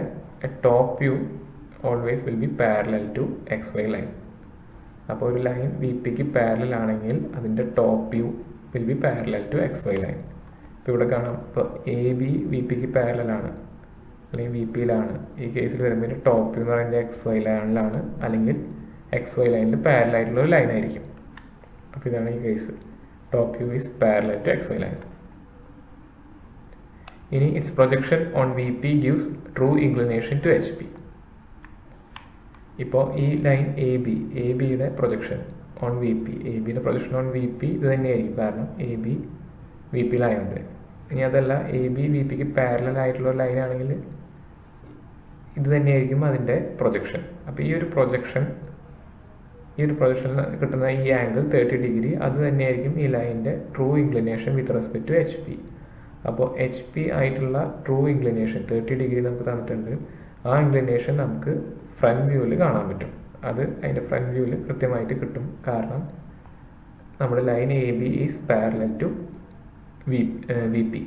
top view always will B parallel to XY line. അപ്പോൾ ഒരു ലൈൻ വി പിക്ക് പാരലൽ ആണെങ്കിൽ അതിൻ്റെ top view will be parallel to XY line. ഇപ്പോൾ ഇവിടെ കാണാം, ഇപ്പോൾ എ ബി വി പിക്ക് പാരലാണ് അല്ലെങ്കിൽ വി പിയിലാണ്. ഈ കേസിൽ വരുമ്പോൾ ടോപ്പ് വ്യൂ എന്ന് പറയുന്നത് XY ലൈനിലാണ്, അല്ലെങ്കിൽ XY ലൈനിൽ പാരലായിട്ടുള്ള ഒരു ലൈനായിരിക്കും. അപ്പോൾ ഇതാണ് ഈ case, top view is parallel to XY line. ഇനി it's projection on V P gives true inclination to H P. ഇപ്പോൾ ഈ ലൈൻ എ ബിയുടെ projection on V P, A ബിയുടെ പ്രൊജക്ഷൻ ഓൺ വി പി ഇത് തന്നെയായിരിക്കും, കാരണം എ ബി വി പിയിലായതുകൊണ്ട്. ഇനി അതല്ല, എ ബി വി പിക്ക് പാരലൽ ആയിട്ടുള്ള ഒരു ലൈനാണെങ്കിൽ ഇത് തന്നെയായിരിക്കും അതിൻ്റെ പ്രൊജക്ഷൻ. അപ്പോൾ ഈ ഒരു പ്രൊജക്ഷനിൽ കിട്ടുന്ന ഈ ആംഗിൾ 30 ഡിഗ്രി അത് തന്നെയായിരിക്കും ഈ ലൈനിൻ്റെ true inclination with respect to H P. അപ്പോൾ എച്ച് പി ആയിട്ടുള്ള ട്രൂ ഇൻക്ലിനേഷൻ 30 ഡിഗ്രി നമുക്ക് തന്നിട്ടുണ്ട്. ആ ഇൻക്ലിനേഷൻ നമുക്ക് ഫ്രണ്ട് വ്യൂവിൽ കാണാൻ പറ്റും. അത് അതിൻ്റെ ഫ്രണ്ട് വ്യൂവിൽ കൃത്യമായിട്ട് കിട്ടും, കാരണം നമ്മുടെ line A B is parallel to V P.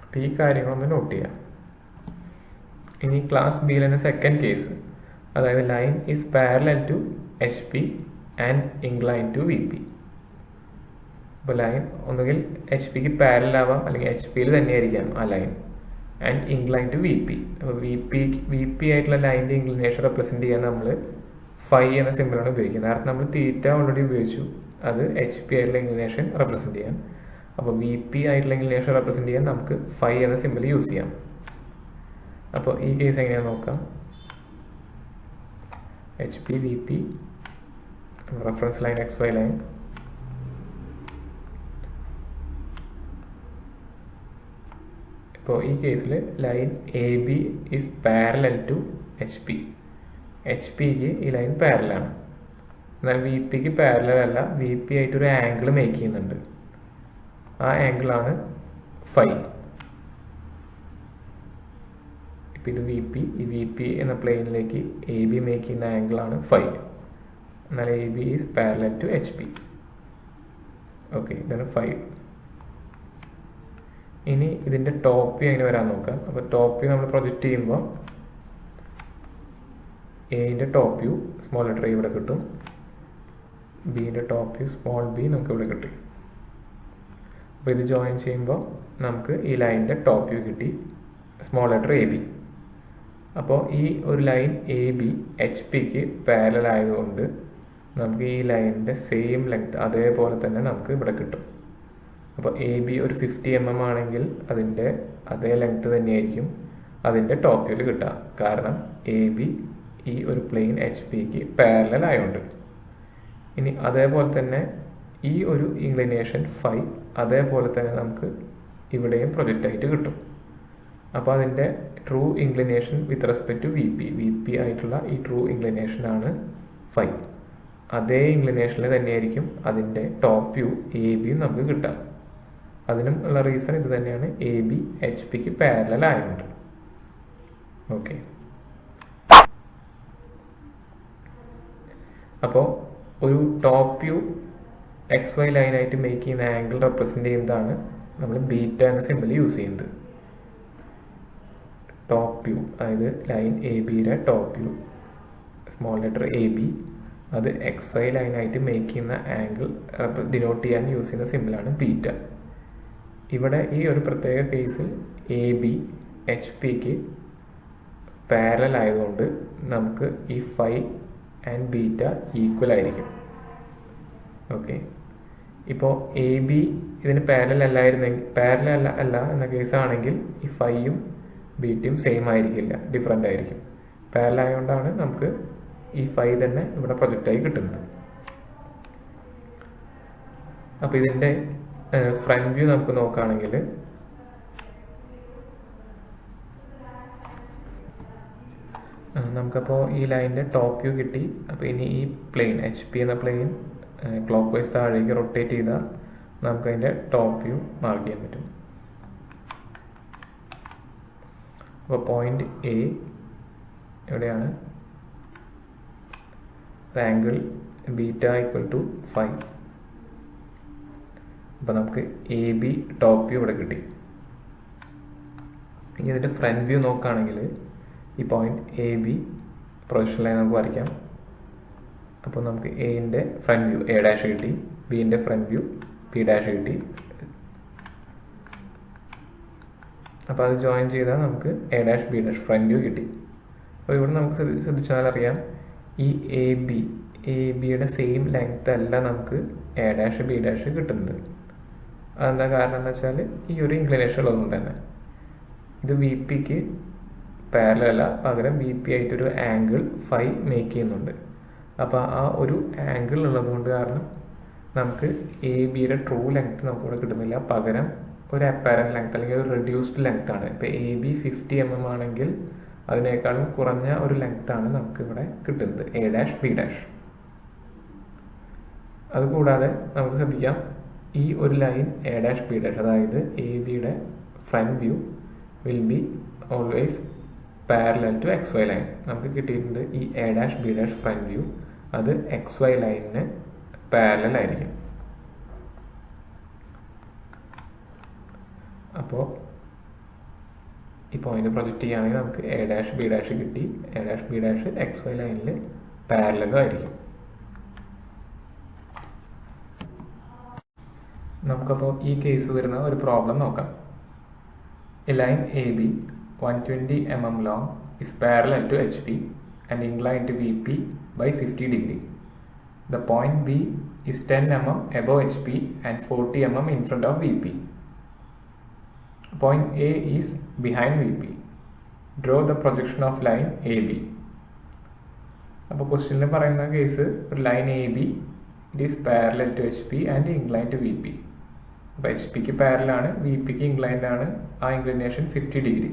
അപ്പോൾ ഈ കാര്യങ്ങളൊന്ന് നോട്ട് ചെയ്യാം. ഇനി ക്ലാസ് ബിയിൽ തന്നെ സെക്കൻഡ് കേസ്, അതായത് line is parallel to H P and incline to V P. അപ്പോൾ ലൈൻ ഒന്നുകിൽ എച്ച് പിക്ക് പാരലൽ ആവാം, അല്ലെങ്കിൽ എച്ച് പിയിൽ തന്നെയായിരിക്കാം ആ line, and incline to V P. അപ്പോൾ വി പി ആയിട്ടുള്ള ലൈനിൻ്റെ ഇൻക്ലിനേഷൻ റെപ്രസെൻറ്റ് ചെയ്യാൻ നമ്മൾ ഫൈ എന്ന സിമ്പിളാണ് ഉപയോഗിക്കുന്നത്. നേരത്തെ നമ്മൾ തീറ്റ ഓൾറെഡി ഉപയോഗിച്ചു, അത് എച്ച് പി ആയിട്ടുള്ള ഇൻക്ലിനേഷൻ റെപ്രസെൻറ്റ് ചെയ്യാൻ. അപ്പോൾ വി പി ആയിട്ടുള്ള ഇൻക്ലിനേഷൻ റെപ്രസെൻറ്റ് ചെയ്യാൻ നമുക്ക് ഫൈ എന്ന സിമ്പിൾ യൂസ് ചെയ്യാം. അപ്പോൾ ഈ കേസ് എങ്ങനെയാണെന്ന് നോക്കാം. H P V P reference line XY line, ഇപ്പോൾ ഈ കേസിൽ line A B is parallel to H P. H പിക്ക് ഈ ലൈൻ പാരലാണ്, എന്നാൽ വി പിക്ക് പാരലൽ അല്ല, വി പി ആയിട്ടൊരു ആംഗിൾ മേക്ക് ചെയ്യുന്നുണ്ട്. ആ ആംഗിളാണ് ഫൈ. ഇപ്പം ഇത് വി പി, ഈ വി പി എന്ന പ്ലെയിനിലേക്ക് എ ബി മേക്ക് ചെയ്യുന്ന ആംഗിളാണ് ഫൈ, എന്നാൽ A B is parallel to H P. Okay, ഇതാണ് ഫൈ. ഇനി ഇതിൻ്റെ ടോപ്പ് വ്യൂ എങ്ങനെ വരാൻ നോക്കാം. അപ്പോൾ ടോപ്പ് വ്യൂ നമ്മൾ പ്രൊജക്റ്റ് ചെയ്യുമ്പോൾ എന്റെ ടോപ്പ് വ്യൂ സ്മോൾ ലെറ്റർ ഇവിടെ കിട്ടും, ബിൻ്റെ ടോപ്പ് വ്യൂ സ്മോൾ ബി നമുക്ക് ഇവിടെ കിട്ടി. അപ്പോൾ ഇത് ജോയിൻ ചെയ്യുമ്പോൾ നമുക്ക് ഈ ലൈനിൻ്റെ ടോപ്പ് വ്യൂ കിട്ടി, സ്മോൾ ലെറ്റർ എ ബി. അപ്പോൾ ഈ ഒരു ലൈൻ എ ബി എച്ച് പിക്ക് പാരലൽ ആയതുകൊണ്ട് നമുക്ക് ഈ ലൈനിൻ്റെ സെയിം ലെങ്ത് അതേപോലെ തന്നെ നമുക്ക് ഇവിടെ കിട്ടും. അപ്പോൾ എ ബി ഒരു 50 mm ആണെങ്കിൽ അതിൻ്റെ അതേ ലെങ്ത് തന്നെയായിരിക്കും അതിൻ്റെ ടോപ്പ് വ്യൂവിൽ കിട്ടുക, കാരണം എ ബി ഈ ഒരു പ്ലെയിൻ എച്ച് പിക്ക് പാരലൽ ആയതുകൊണ്ട്. ഇനി അതേപോലെ തന്നെ ഈ ഒരു ഇൻക്ലിനേഷൻ ഫൈ അതേപോലെ തന്നെ നമുക്ക് ഇവിടെയും പ്രൊജക്റ്റ് ആയിട്ട് കിട്ടും. അപ്പോൾ അതിൻ്റെ true inclination with respect to V P ആയിട്ടുള്ള ഈ ട്രൂ ഇൻക്ലിനേഷൻ ആണ് ഫൈ. അതേ ഇൻക്ലിനേഷനിൽ തന്നെയായിരിക്കും അതിൻ്റെ ടോപ്പ് വ്യൂ എ ബിയും നമുക്ക് കിട്ടാം. അതിനും ഉള്ള റീസൺ ഇത് തന്നെയാണ്, എ ബി എച്ച് പിക്ക് പാരലൽ ആയതുകൊണ്ട്. ഓക്കെ, അപ്പോൾ ഒരു ടോപ്പ് വ്യൂ എക്സ് വൈ ലൈനായിട്ട് മേക്ക് ചെയ്യുന്ന ആംഗിൾ റെപ്രസെൻ്റ് ചെയ്യുന്നതാണ് നമ്മൾ ബീറ്റ എന്ന സിമ്പിൾ യൂസ് ചെയ്യുന്നത്. ടോപ്പ് വ്യൂ, അതായത് ലൈൻ എ ബിയുടെ top view, small letter a b, അത് എക്സ് വൈ ലൈനായിട്ട് മേക്ക് ചെയ്യുന്ന ആംഗിൾ ഡിനോട്ട് ചെയ്യാൻ യൂസ് ചെയ്യുന്ന സിമ്പിളാണ് ബീറ്റ. ഇവിടെ ഈ ഒരു പ്രത്യേക കേസിൽ എ ബി എച്ച് പിക്ക് പാരലൽ ആയതുകൊണ്ട് നമുക്ക് ഈ ഫൈ ആൻഡ് ബീറ്റ ഈക്വൽ ആയിരിക്കും. ഓക്കെ, ഇപ്പോൾ എ ബി ഇതിന് പാരലൽ അല്ല എന്ന കേസാണെങ്കിൽ ഈ ഫൈയും ബീറ്റയും സെയിം ആയിരിക്കില്ല, ഡിഫറെൻ്റ് ആയിരിക്കും. പാരലൽ ആയതുകൊണ്ടാണ് നമുക്ക് ഈ ഫൈ തന്നെ ഇവിടെ പ്രൊജക്റ്റായി കിട്ടുന്നത്. അപ്പോൾ ഇതിൻ്റെ ഫ്രണ്ട് വ്യൂ നമുക്ക് നോക്കുകയാണെങ്കിൽ നമുക്കപ്പോൾ ഈ ലൈനിൻ്റെ ടോപ്പ് വ്യൂ കിട്ടി. അപ്പോൾ ഇനി ഈ പ്ലെയിൻ എച്ച് പി എന്ന പ്ലെയിൻ ക്ലോക്ക് വൈസ് താഴേക്ക് റൊട്ടേറ്റ് ചെയ്താൽ നമുക്കതിൻ്റെ ടോപ്പ് വ്യൂ മാർക്ക് ചെയ്യാൻ പറ്റും. അപ്പോൾ പോയിന്റ് എ എവിടെയാണ്? Angle beta equal to 5. അപ്പോൾ നമുക്ക് എ ബി ടോപ്പ് വ്യൂ ഇവിടെ കിട്ടി. ഇനി ഇതിൻ്റെ ഫ്രണ്ട് വ്യൂ നോക്കുകയാണെങ്കിൽ ഈ point A B projection line നമുക്ക് വരയ്ക്കാം. അപ്പോൾ നമുക്ക് എന്റെ ഫ്രണ്ട് വ്യൂ എ ഡാഷ് കിട്ടി, ബിൻ്റെ ഫ്രണ്ട് വ്യൂ പി ഡാഷ് കിട്ടി. അപ്പോൾ അത് ജോയിൻ ചെയ്താൽ നമുക്ക് A dash B dash front view കിട്ടി. അപ്പോൾ ഇവിടെ നമുക്ക് ശ്രദ്ധിച്ചാൽ അറിയാം, ഈ എ ബിയുടെ സെയിം ലെങ്ത് അല്ല നമുക്ക് എ ഡാഷ് ബി ഡാഷ് കിട്ടുന്നത്. അതെന്താ കാരണം എന്ന് വെച്ചാൽ ഈ ഒരു ഇൻക്ലിനേഷൻ ഉള്ളതുകൊണ്ട് തന്നെ ഇത് വി പിക്ക് പാരലൽ അല്ല, പകരം വി പി ആയിട്ടൊരു ആംഗിൾ ഫൈ മേക്ക് ചെയ്യുന്നുണ്ട്. അപ്പോൾ ആ ഒരു ആംഗിൾ ഉള്ളതുകൊണ്ട് കാരണം നമുക്ക് എ ബിയുടെ ട്രൂ ലെങ്ത് നമുക്കിവിടെ കിട്ടുന്നില്ല, പകരം ഒരു അപ്പാരൻറ്റ് ലെങ്ത് അല്ലെങ്കിൽ ഒരു റെഡ്യൂസ്ഡ് ലെങ്ത് ആണ്. ഇപ്പോൾ എ ബി 50 mm ആണെങ്കിൽ അതിനേക്കാളും കുറഞ്ഞ ഒരു ലെങ്ത് ആണ് നമുക്കിവിടെ കിട്ടുന്നത്, എ ഡാഷ് ബി ഡാഷ്. അതുകൂടാതെ നമുക്ക് ശ്രദ്ധിക്കാം, ഈ ഒരു line A dash B dash, അതായത് എ ബിയുടെ front view will be always parallel to X Y line. നമുക്ക് കിട്ടിയിട്ടുണ്ട് ഈ A dash B dash front view, അത് എക്സ് വൈ ലൈനിന് പാരലൽ ആയിരിക്കും. അപ്പോൾ ഈ പോയിന്റ് പ്രൊജക്റ്റ് ചെയ്യുകയാണെങ്കിൽ നമുക്ക് എ ഡാഷ് ബി ഡാഷ് കിട്ടി, A dash B dash X Y ലൈനിൽ പാരലലും ആയിരിക്കും. നമുക്കപ്പോൾ ഈ കേസ് വരുന്ന ഒരു പ്രോബ്ലം നോക്കാം. A line AB 120 mm long is parallel to HP and inclined to VP by 50 degree. The point B is 10 mm above HP and 40 mm in front of VP. Point A is behind VP. Draw the projection of line AB. അപ്പോൾ ക്വസ്റ്റ്യനിൽ പറയുന്ന case ഒരു line A B it is parallel to H P and incline to V P. അപ്പോൾ H പിക്ക് പാരലാണ്, V പിക്ക് inclined ആണ്. ആ ഇൻക്ലിനേഷൻ 50 ഡിഗ്രി.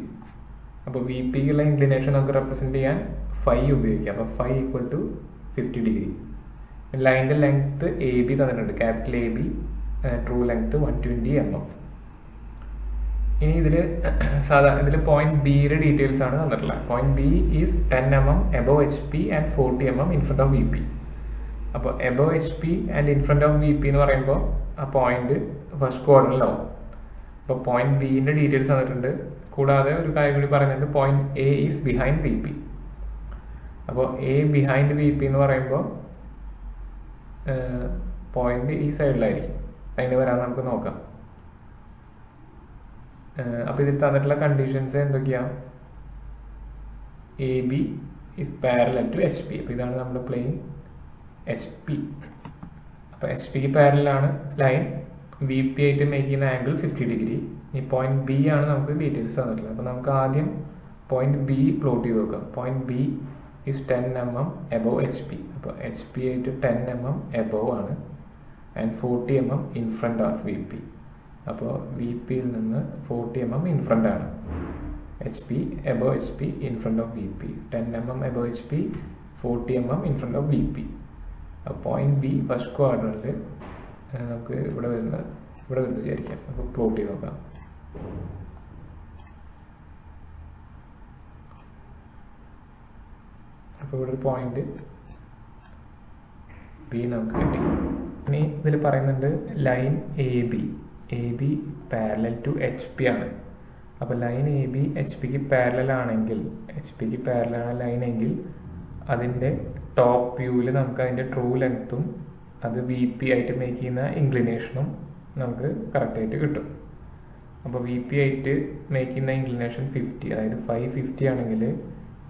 അപ്പോൾ വി പിക്കുള്ള ഇൻക്ലിനേഷൻ നമുക്ക് റെപ്രസെൻറ്റ് ചെയ്യാൻ ഫൈ ഉപയോഗിക്കാം. അപ്പോൾ ഫൈ ഈക്വൽ ടു 50 ഡിഗ്രി. ലൈനിൻ്റെ ലെങ്ത്ത് എ ബി തന്നിട്ടുണ്ട്, capital A B, true length 120 mm. ഇനി ഇതിൽ പോയിന്റ് ബിയുടെ ഡീറ്റെയിൽസ് ആണ് തന്നിട്ടുള്ളത്. Point B is 10 mm above H P and 40 mm in front of V P. അപ്പോൾ above H P and in front of V P എന്ന് പറയുമ്പോൾ ആ point first ക്വാഡ്രന്റിലാവും. അപ്പോൾ പോയിന്റ് ബിന്റെ ഡീറ്റെയിൽസ് തന്നിട്ടുണ്ട്. കൂടാതെ ഒരു കാര്യം കൂടി പറയുന്നുണ്ട്, point A is behind V P. അപ്പോൾ എ ബിഹൈൻഡ് വി പി എന്ന് പറയുമ്പോൾ പോയിന്റ് ഈ സൈഡിലായിരിക്കും. അതിന് വരാൻ നമുക്ക് നോക്കാം. അപ്പോൾ ഇതിൽ തന്നിട്ടുള്ള കണ്ടീഷൻസ് എന്തൊക്കെയാണ്? A B is parallel to H P. അപ്പോൾ ഇതാണ് നമ്മുടെ പ്ലെയിൻ എച്ച് പി. അപ്പോൾ എച്ച് പിക്ക് പാരലാണ് ലൈൻ, വി പി ആയിട്ട് മേക്ക് ചെയ്യുന്ന ആംഗിൾ 50 ഡിഗ്രി. ഈ പോയിന്റ് ബി ആണ് നമുക്ക് ഡീറ്റെയിൽസ് തന്നിട്ടുള്ളത്. അപ്പോൾ നമുക്ക് ആദ്യം പോയിന്റ് ബി പ്ലോട്ട് ചെയ്ത് നോക്കാം. Point B is 10 mm above H P. അപ്പോൾ എച്ച് പി ആയിട്ട് 10 mm എബവ് ആണ് and 40 mm in front of V P. അപ്പോൾ വി പിയിൽ നിന്ന് 40 mm ഇൻ ഫ്രണ്ട് ആണ്. HP above HP in front of VP, 10 mm above HP, 40 mm in front of VP. Point B first ക്വാഡ്രന്റിൽ നമുക്ക് ഇവിടെ വരുന്ന വിചാരിക്കാം. അപ്പോൾ പ്ലോട്ട് ചെയ്ത് നോക്കാം. അപ്പോൾ ഇവിടെ ഒരു പോയിന്റ് ബി നമുക്ക് കിട്ടി. ഇനി ഇതിൽ പറയുന്നുണ്ട് line A B parallel to HP ആണ്. അപ്പോൾ ലൈൻ എ ബി HP-ക്ക് പാരലൽ ആണെങ്കിൽ, HP-ക്ക് പാരലൽ ലൈൻ എങ്കിൽ അതിൻ്റെ ടോപ്പ് വ്യൂവിൽ നമുക്ക് അതിൻ്റെ ട്രൂ ലെങ്ത്തും അത് VP ആയിട്ട് മേക്ക് ചെയ്യുന്ന ഇൻക്ലിനേഷനും നമുക്ക് കറക്റ്റായിട്ട് കിട്ടും. അപ്പോൾ VP ആയിട്ട് മേക്ക് ചെയ്യുന്ന ഇൻക്ലിനേഷൻ 50, അതായത് 550 ആണെങ്കിൽ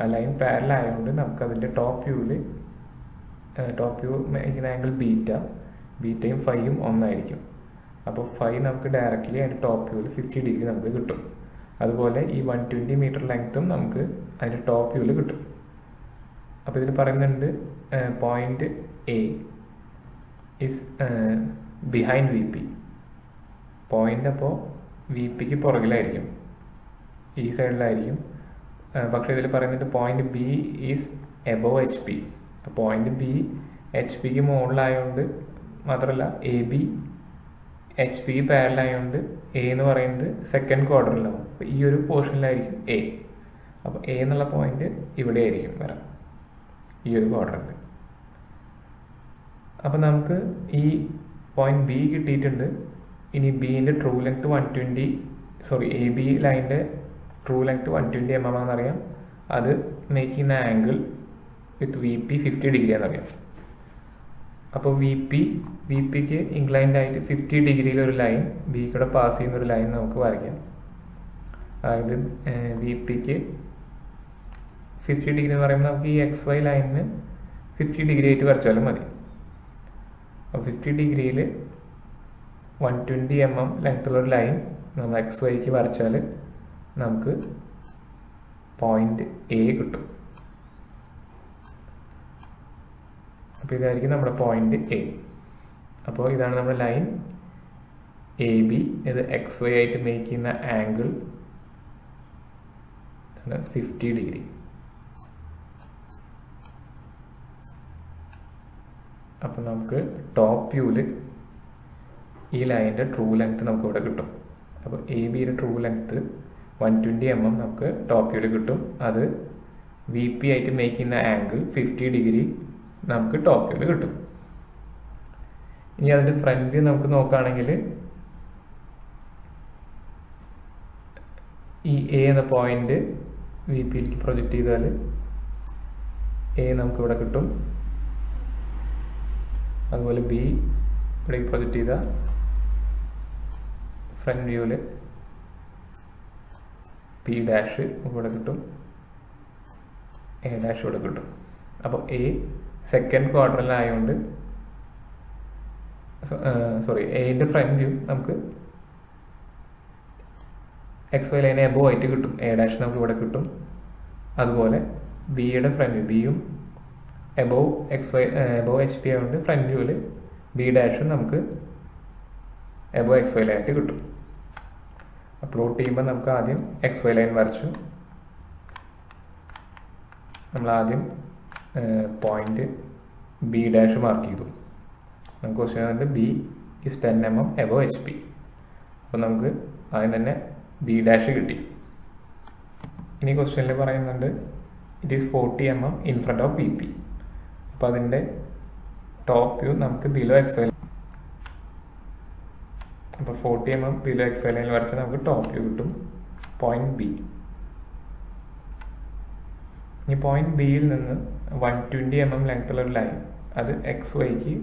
ആ ലൈൻ പാരലൽ ആയതുകൊണ്ട് നമുക്ക് അതിൻ്റെ ടോപ്പ് വ്യൂ മേക്ക് ചെയ്യുന്ന ആംഗിൾ ബീറ്റയും ഫൈയും ഒന്നായിരിക്കും. അപ്പോൾ 5 നമുക്ക് ഡയറക്റ്റ്ലി അതിൻ്റെ ടോപ്പ് വ്യൂവിൽ 50 ഡിഗ്രി നമുക്ക് കിട്ടും. അതുപോലെ ഈ 120 മീറ്റർ ലെങ്ത്തും നമുക്ക് അതിൻ്റെ ടോപ്പ് വ്യൂവിൽ കിട്ടും. അപ്പോൾ ഇതിൽ പറയുന്നുണ്ട് point A is behind VP. Point അപ്പോൾ VPക്ക് പുറകിലായിരിക്കും, ഈ സൈഡിലായിരിക്കും. പക്ഷേ ഇതിൽ പറയുന്നുണ്ട് point B is above HP. Point B HP-ക്ക് മുകളിലായതുകൊണ്ട് മാത്രമല്ല AB HP-ക്ക് പാരലായതുകൊണ്ട് A എന്ന് പറയുന്നത് സെക്കൻഡ് ക്വാർട്ടറിലാവും. അപ്പോൾ ഈ ഒരു പോർഷനിലായിരിക്കും A. അപ്പോൾ A എന്നുള്ള പോയിന്റ് ഇവിടെ ആയിരിക്കും വരാം, ഈ ഒരു ക്വാഡ്രന്റ്. അപ്പോൾ നമുക്ക് ഈ പോയിന്റ് ബി കിട്ടിയിട്ടുണ്ട്. ഇനി ബിൻ്റെ ട്രൂ ലെങ്ത് AB ലൈൻ്റെ ട്രൂ ലെങ്ത് 120 mm ആണെന്നറിയാം. അത് മേക്ക് ചെയ്യുന്ന ആംഗിൾ വിത്ത് VP 50 ഡിഗ്രി ആണെന്നറിയാം. അപ്പോൾ VPക്ക് ഇൻക്ലൈൻഡ് ആയിട്ട് 50 ഡിഗ്രിയിലൊരു ലൈൻ ബി കൂടെ പാസ് ചെയ്യുന്ന ഒരു ലൈൻ നമുക്ക് വരയ്ക്കാം. അതായത് VPക്ക് 50 ഡിഗ്രി എന്ന് പറയുമ്പോൾ നമുക്ക് ഈ XY ലൈനിന് 50 ഡിഗ്രി ആയിട്ട് വരച്ചാലും മതി. അപ്പോൾ 50 ഡിഗ്രിയിൽ 120 mm ലെങ്ത്തുള്ളൊരു ലൈൻ നമ്മൾ XYക്ക് വരച്ചാൽ നമുക്ക് പോയിന്റ് A കിട്ടും. അപ്പോൾ ഇതായിരിക്കും നമ്മുടെ പോയിന്റ് A. അപ്പോൾ ഇതാണ് നമ്മുടെ ലൈൻ AB. ഇത് XY ആയിട്ട് മേക്ക് ചെയ്യുന്ന ആംഗിൾ 50 ഡിഗ്രി. അപ്പോൾ നമുക്ക് ടോപ്പ് വ്യൂവിൽ ഈ ലൈനിൻ്റെ ട്രൂ ലെങ്ത് നമുക്ക് ഇവിടെ കിട്ടും. അപ്പോൾ ABയുടെ ട്രൂ ലെങ്ത് 120 mm നമുക്ക് ടോപ്പ് വ്യൂവിൽ കിട്ടും. അത് VP ആയിട്ട് മേക്ക് ചെയ്യുന്ന ആംഗിൾ 50 ഡിഗ്രി നമുക്ക് ടോപ്പ് വ്യൂവിൽ കിട്ടും. ഇനി അതിൻ്റെ ഫ്രണ്ട് വ്യൂ നമുക്ക് നോക്കുകയാണെങ്കിൽ ഈ A എന്ന പോയിന്റ് VPയിലേക്ക് പ്രൊജക്റ്റ് ചെയ്താൽ A നമുക്ക് ഇവിടെ കിട്ടും. അതുപോലെ B ഇവിടേക്ക് പ്രൊജക്റ്റ് ചെയ്താൽ ഫ്രണ്ട് വ്യൂവിൽ P' ഇവിടെ കിട്ടും, A' ഇവിടെ കിട്ടും. അപ്പോൾ A സെക്കൻഡ് ക്വാർട്ടറിലായതുകൊണ്ട് Aൻ്റെ ഫ്രണ്ട് വ്യൂ നമുക്ക് XY ലൈനെ എബോവ് ആയിട്ട് കിട്ടും, A' നമുക്ക് ഇവിടെ കിട്ടും. അതുപോലെ Bയുടെ ഫ്രണ്ട് വ്യൂ, ബിയും എബോവ് HP ആയതുകൊണ്ട് ഫ്രണ്ട് വ്യൂവിൽ B' നമുക്ക് എബോവ് XY ലൈനായിട്ട് കിട്ടും. പ്ലോട്ട് ചെയ്യുമ്പോൾ നമുക്ക് ആദ്യം XY ലൈൻ വരച്ചു. നമ്മൾ ആദ്യം പോയിന്റ് B' മാർക്ക് ചെയ്തു. നമുക്ക് ക്വസ്റ്റ്യൻ ആയിട്ട് B is 10 mm above HP. അപ്പോൾ നമുക്ക് ആദ്യം തന്നെ B' കിട്ടി. ഇനി ക്വസ്റ്റ്യനിൽ പറയുന്നുണ്ട് it is 40 mm in front of VP. അപ്പോൾ അതിൻ്റെ ടോപ്പ് വ്യൂ നമുക്ക് ബിലോ XY ലൈൻ. അപ്പോൾ 40 mm ബിലോ XY ലൈനിൽ വരച്ചാൽ നമുക്ക് ടോപ്പ് വ്യൂ കിട്ടും, പോയിന്റ് B. ഇനി പോയിന്റ് ബിയിൽ നിന്ന് 120 mm ലെങ്ത്തുള്ളൊരു ലൈൻ, അത് XYക്ക്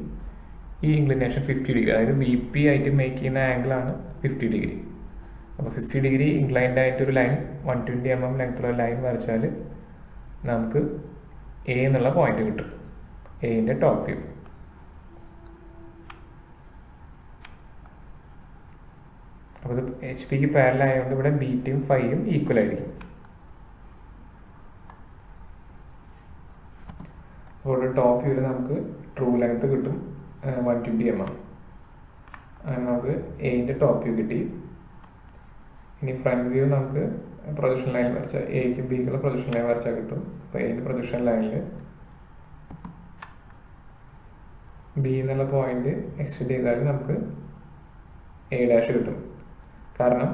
ഈ ഇൻക്ലിനേഷൻ 50 ഡിഗ്രി, അതായത് VP ആയിട്ട് മേക്ക് ചെയ്യുന്ന ആംഗിളാണ് 50 ഡിഗ്രി. അപ്പോൾ 50 ഡിഗ്രി ഇൻക്ലൈൻഡ് ആയിട്ടൊരു ലൈൻ 120 mm ലെങ്ത്തുള്ള ലൈൻ വരച്ചാൽ നമുക്ക് A എന്നുള്ള പോയിന്റ് കിട്ടും, Aൻ്റെ ടോപ്പ് വ്യൂ. അപ്പോൾ ഇത് HP-ക്ക് പാരലൽ ആയതുകൊണ്ട് ഇവിടെ ബീറ്റയും ഫൈയും ഈക്വൽ ആയിരിക്കും. അപ്പോൾ ടോപ്പ് വ്യൂവിൽ നമുക്ക് ട്രൂ ലെങ്ത് കിട്ടും 120 mm. അങ്ങനെ നമുക്ക് Aൻ്റെ ടോപ്പ് വ്യൂ കിട്ടി. ഇനി ഫ്രണ്ട് വ്യൂ നമുക്ക് പ്രൊജക്ഷൻ ലൈൻ വരച്ചാൽ എക്കും ബിക്കുള്ള പ്രൊജക്ഷൻ ലൈൻ വരച്ചാൽ കിട്ടും. അപ്പോൾ എന്റെ പ്രൊജക്ഷൻ ലൈനിൽ ബി എന്നുള്ള പോയിന്റ് എക്സ്റ്റെൻഡ് ചെയ്താൽ നമുക്ക് എ ഡാഷ് കിട്ടും. കാരണം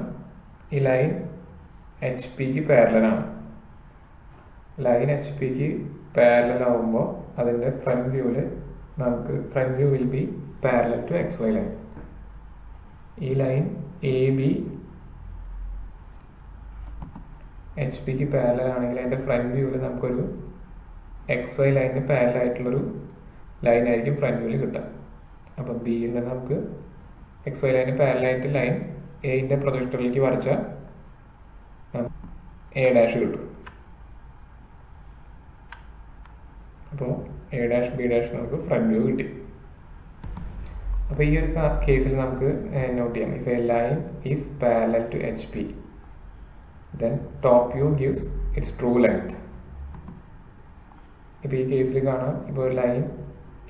ഈ ലൈൻ എച്ച് പിക്ക് പാരലലാണ്. ലൈൻ എച്ച് പിക്ക് പാരലൽ ആവുമ്പോൾ അതിൻ്റെ ഫ്രണ്ട് വ്യൂവിൽ നമുക്ക് front view will be parallel to X Y line. ഈ ലൈൻ എ ബി എച്ച് പിക്ക് പാരലൽ ആണെങ്കിൽ അതിൻ്റെ ഫ്രണ്ട് വ്യൂവിൽ നമുക്കൊരു എക്സ് വൈ ലൈനിന് പാരലൽ ആയിട്ടുള്ളൊരു ലൈൻ ആയിരിക്കും ഫ്രണ്ട് വ്യൂവിൽ കിട്ടുക. അപ്പം ബിയിൽ നിന്ന് നമുക്ക് എക്സ് വൈ ലൈനിന് പാരലൽ ആയിട്ട് ലൈൻ എന്റെ പ്രൊജക്ടറിലേക്ക് വരച്ചാൽ എ ഡാഷ് കിട്ടും. അപ്പോൾ എ ഡാഷ് ബി ഡാഷ് നമുക്ക് ഫ്രണ്ട് വ്യൂ കിട്ടി. അപ്പോൾ ഈ ഒരു കേസിൽ നമുക്ക് നോട്ട് ചെയ്യാം, if a line is parallel to H P then top view gives its true length. ഇപ്പോൾ ഈ കേസിൽ കാണാം, ഇപ്പോൾ ലൈൻ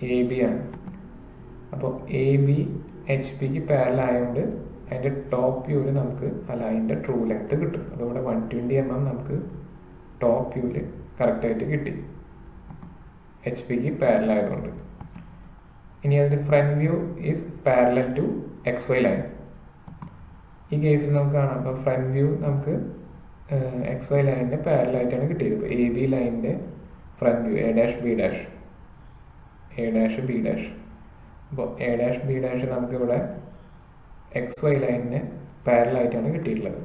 എ ബി ആണ്. അപ്പോൾ എ ബി എച്ച് പിക്ക് പാരലൽ ആയതുകൊണ്ട് അതിൻ്റെ ടോപ്പ് വ്യൂവിൽ നമുക്ക് ആ ലൈനിൻ്റെ ട്രൂ ലെങ്ത് കിട്ടും. അതുകൊണ്ട് 120 mm നമുക്ക് ടോപ്പ് വ്യൂവിൽ കറക്റ്റായിട്ട് കിട്ടി, എച്ച് പിക്ക് പാരലൽ ആയതുകൊണ്ട്. ഇനി അതിൻ്റെ front view is parallel to X Y line. ഈ കേസിൽ നമുക്ക് കാണാം, അപ്പോൾ ഫ്രണ്ട് വ്യൂ നമുക്ക് എക്സ് വൈ ലൈനിൻ്റെ പാരലായിട്ടാണ് കിട്ടിയത്. ഇപ്പോൾ എ ബി ലൈനിൻ്റെ front view A dash B dash അപ്പോൾ എ ഡാഷ് ബി ഡാഷ് നമുക്കിവിടെ എക്സ് വൈ ലൈനിന് പാരലായിട്ടാണ് കിട്ടിയിട്ടുള്ളത്.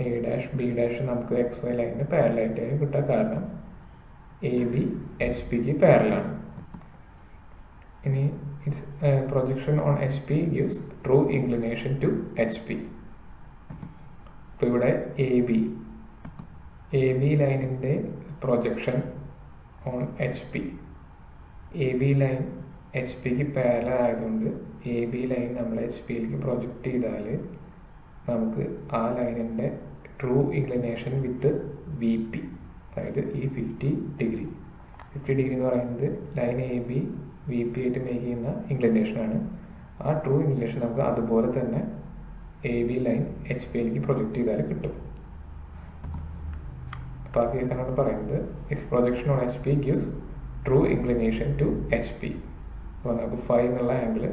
എ ഡാഷ് ബി ഡാഷ് നമുക്ക് എക്സ് വൈ ലൈനിന് പാരലായിട്ടാണ് കിട്ടുക, കാരണം എ ബി എച്ച് പിക്ക് പാരലാണ്. ഇനി it's projection on H P gives true inclination to H P. ഇപ്പോൾ ഇവിടെ എ ബി ലൈനിൻ്റെ projection on H P, A B line H പിക്ക് പാരലൽ ആയതുകൊണ്ട് എ ബി ലൈൻ നമ്മൾ എച്ച് പിയിലേക്ക് പ്രൊജക്റ്റ് ചെയ്താൽ നമുക്ക് ആ ലൈനിൻ്റെ true inclination with V P, അതായത് ഈ 50 ഡിഗ്രി എന്ന് പറയുന്നത് line A B V P ആയിട്ട് മേക്ക് ചെയ്യുന്ന ഇൻക്ലിനേഷനാണ്. ആ ട്രൂ ഇൻക്ലിനേഷൻ നമുക്ക് അതുപോലെ തന്നെ എ ബി ലൈൻ എച്ച് പിയിലേക്ക് പ്രൊജക്റ്റ് ചെയ്താൽ കിട്ടും. അപ്പോൾ ആ കേസാണ് പറയുന്നത് it's projection on H P gives true inclination to H P. അപ്പോൾ നമുക്ക് 5 എന്നുള്ള ആംഗിൾ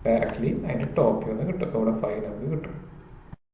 ഡയറക്റ്റ്ലി അതിൻ്റെ ടോപ്പ് വ്യൂ കിട്ടും. അപ്പോൾ ഇവിടെ 5 നമുക്ക് കിട്ടും.